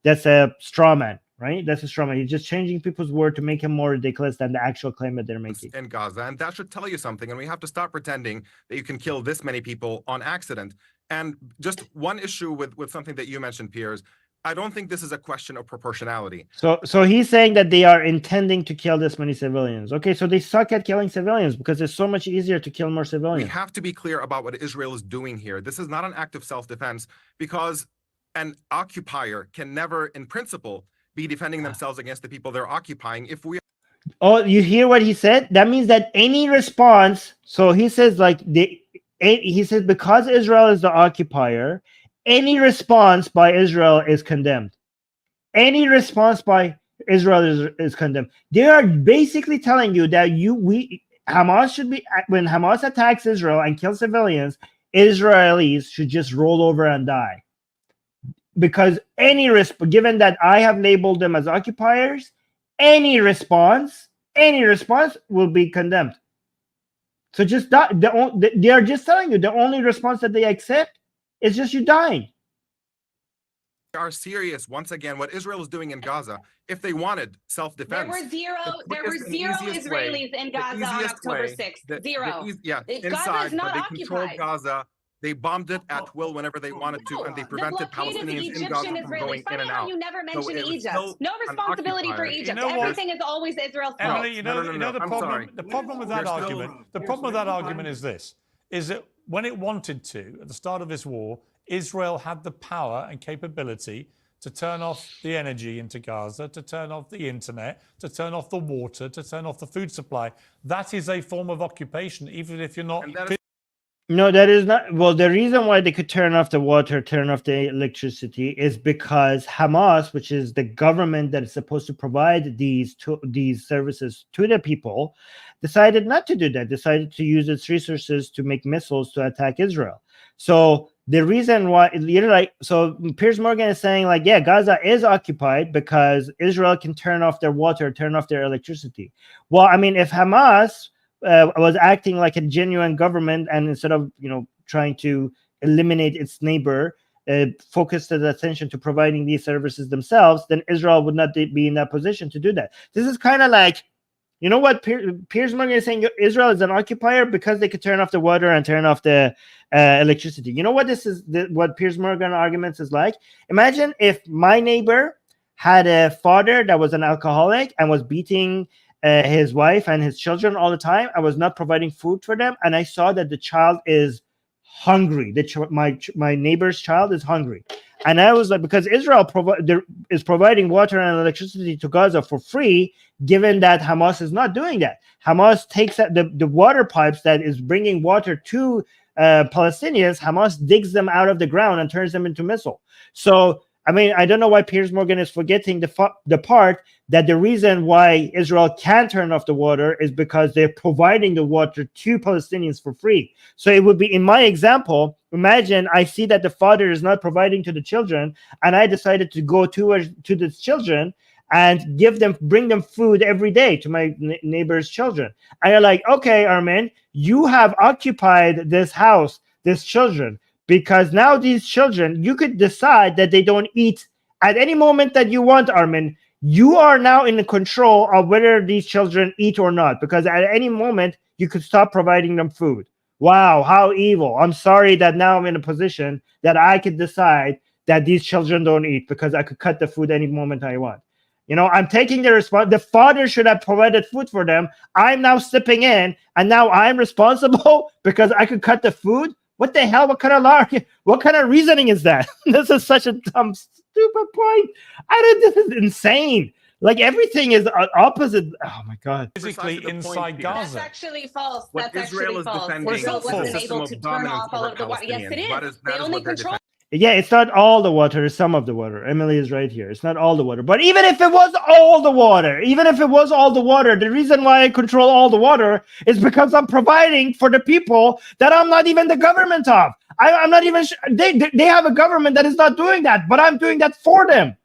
that's a straw man, right? That's a straw man. He's just changing people's word to make him more ridiculous than the actual claim that they're making. In Gaza, and that should tell you something. And we have to stop pretending that you can kill this many people on accident. And just one issue with something that you mentioned, Piers, I don't think this is a question of proportionality. So he's saying that they are intending to kill this many civilians. Okay, so they suck at killing civilians because it's so much easier to kill more civilians. We have to be clear about what Israel is doing here. This is not an act of self-defense, because an occupier can never, in principle, be defending themselves against the people they're occupying. If we Oh, you hear what he said? That means that any response, so he says like he says because Israel is the occupier, any response by Israel is condemned. Any response by Israel is condemned. They are basically telling you that Hamas should be, when Hamas attacks Israel and kills civilians, Israelis should just roll over and die. Because given that I have labeled them as occupiers, any response will be condemned. So just that, they are just telling you the only response that they accept is just you dying. are serious, once again, what Israel is doing in Gaza, if they wanted self-defense. There were zero Israelis in Gaza on October 6th. Zero. Inside, but they controlled Gaza. They bombed it at will whenever they wanted to, and they prevented Palestinians in Gaza from going in and out. You never mention Egypt. No responsibility for Egypt. Everything is always Israel's fault. Emily, the problem with that argument is this: is that when it wanted to, at the start of this war, Israel had the power and capability to turn off the energy into Gaza, to turn off the internet, to turn off the water, to turn off the food supply. That is a form of occupation, even if you're not. No, that is not. Well, the reason why they could turn off the water, turn off the electricity is because Hamas, which is the government that is supposed to provide these services to the people, decided not to do that, decided to use its resources to make missiles to attack Israel. So the reason why, so Piers Morgan is saying like, yeah, Gaza is occupied because Israel can turn off their water, turn off their electricity. Well, I mean, if Hamas was acting like a genuine government, and instead of trying to eliminate its neighbor, focused its attention to providing these services themselves, then Israel would not be in that position to do that. This is kind of like, what Piers Morgan is saying, Israel is an occupier because they could turn off the water and turn off the electricity. You know what this is? What Piers Morgan arguments is like? Imagine if my neighbor had a father that was an alcoholic and was beating his wife and his children all the time. I was not providing food for them, and I saw that the child is hungry. My neighbor's child is hungry, and I was like, because Israel is providing water and electricity to Gaza for free, given that Hamas is not doing that. Hamas takes the water pipes that is bringing water to Palestinians. Hamas digs them out of the ground and turns them into missile. So I mean, I don't know why Piers Morgan is forgetting the part that the reason why Israel can turn off the water is because they're providing the water to Palestinians for free. So it would be, in my example, imagine I see that the father is not providing to the children, and I decided to go to the children and bring them food every day to my neighbor's children. And you're like, okay, Armin, you have occupied this house, these children. Because now these children, you could decide that they don't eat at any moment that you want, Armin. You are now in control of whether these children eat or not. Because at any moment, you could stop providing them food. Wow, how evil. I'm sorry that now I'm in a position that I could decide that these children don't eat because I could cut the food any moment I want. I'm taking the response. The father should have provided food for them. I'm now stepping in, and now I'm responsible because I could cut the food. What the hell? What kind of reasoning is that? This is such a dumb, stupid point. This is insane. Like everything is opposite. Oh my God. Physically inside Gaza. That's actually false. What Israel is defending is a system of dominance over Palestinians. Yes, it is. They only control. Yeah, it's not all the water, it's some of the water. Emily is right here. It's not all the water. But even if it was all the water, the reason why I control all the water is because I'm providing for the people that I'm not even the government of. I'm not even they have a government that is not doing that, but I'm doing that for them.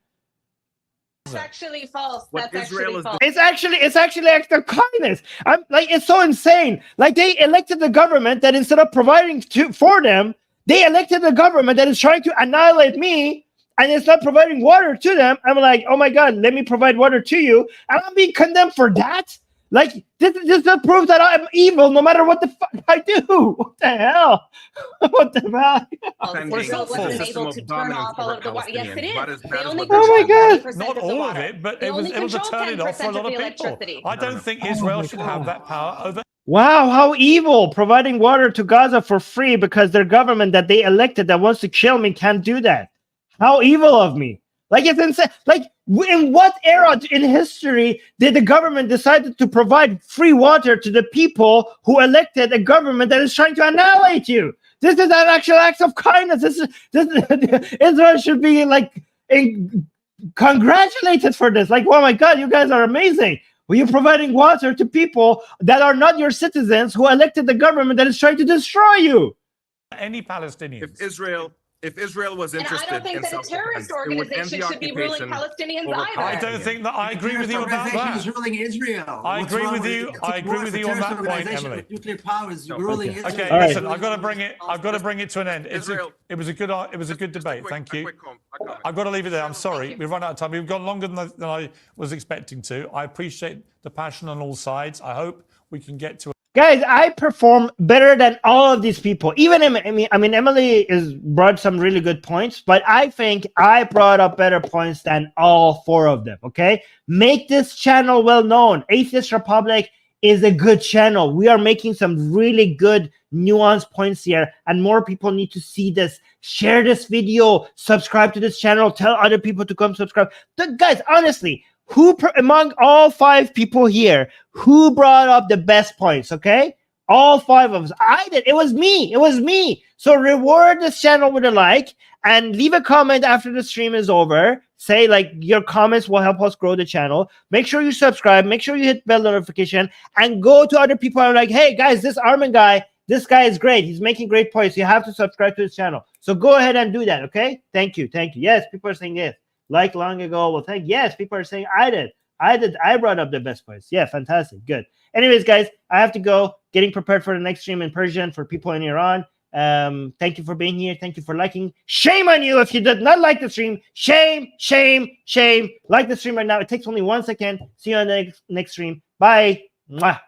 That's actually false. That's actually false. It's actually act of kindness. I'm like, it's so insane. Like they elected the government that instead of providing for them, they elected a government that is trying to annihilate me and it's not providing water to them, I'm like, oh my God, let me provide water to you. And I'm being condemned for that? Like, this proves that I'm evil no matter what the fuck I do. What the hell? What the hell? Israel wasn't able to turn off all of the water. Yes, it is. They only Oh my God. Not all of it, but it was able to turn it off for a lot of people. I don't think Israel should have that power over. Wow, how evil, providing water to Gaza for free because their government that they elected that wants to kill me can't do that. How evil of me. Like, it's insane. Like, in what era in history did the government decide to provide free water to the people who elected a government that is trying to annihilate you? This is an actual act of kindness. Israel should be like congratulated for this. Like, oh my God, you guys are amazing. Well, you're providing water to people that are not your citizens who elected the government that is trying to destroy you. Any Palestinians. If Israel was interested, and I don't think that a terrorist organization should be ruling Palestinians either. I don't think that. I agree with you about that. Is ruling Israel. I agree with you. I agree with you on that point, Emily. Nuclear powers ruling Israel. Okay, listen. I've got to bring it. I've got to bring it to an end. It was a good debate. Thank you. I've got to leave it there. I'm sorry. We've run out of time. We've gone longer than I was expecting to. I appreciate the passion on all sides. I hope we can get to. Guys, I perform better than all of these people. Even Emily has brought some really good points, but I think I brought up better points than all four of them, okay? Make this channel well known. Atheist Republic is a good channel. We are making some really good nuanced points here, and more people need to see this. Share this video, subscribe to this channel, tell other people to come subscribe. Guys, honestly, among all five people here, who brought up the best points? Okay, all five of us. I did. It was me. So reward this channel with a like and leave a comment after the stream is over. Say, like, your comments will help us grow the channel. Make sure you subscribe, make sure you hit bell notification, and go to other people and like, hey guys, this Armin guy, this guy is great, he's making great points, you have to subscribe to his channel. So go ahead and do that. Okay, thank you. Yes, people are saying yes. Like long ago, well, yes, people are saying I brought up the best points. Yeah, fantastic, good. Anyways, guys, I have to go, getting prepared for the next stream in Persian for people in Iran. Thank you for being here. Thank you for liking. Shame on you if you did not like the stream. Shame. Like the stream right now. It takes only 1 second. See you on the next stream. Bye. Mwah.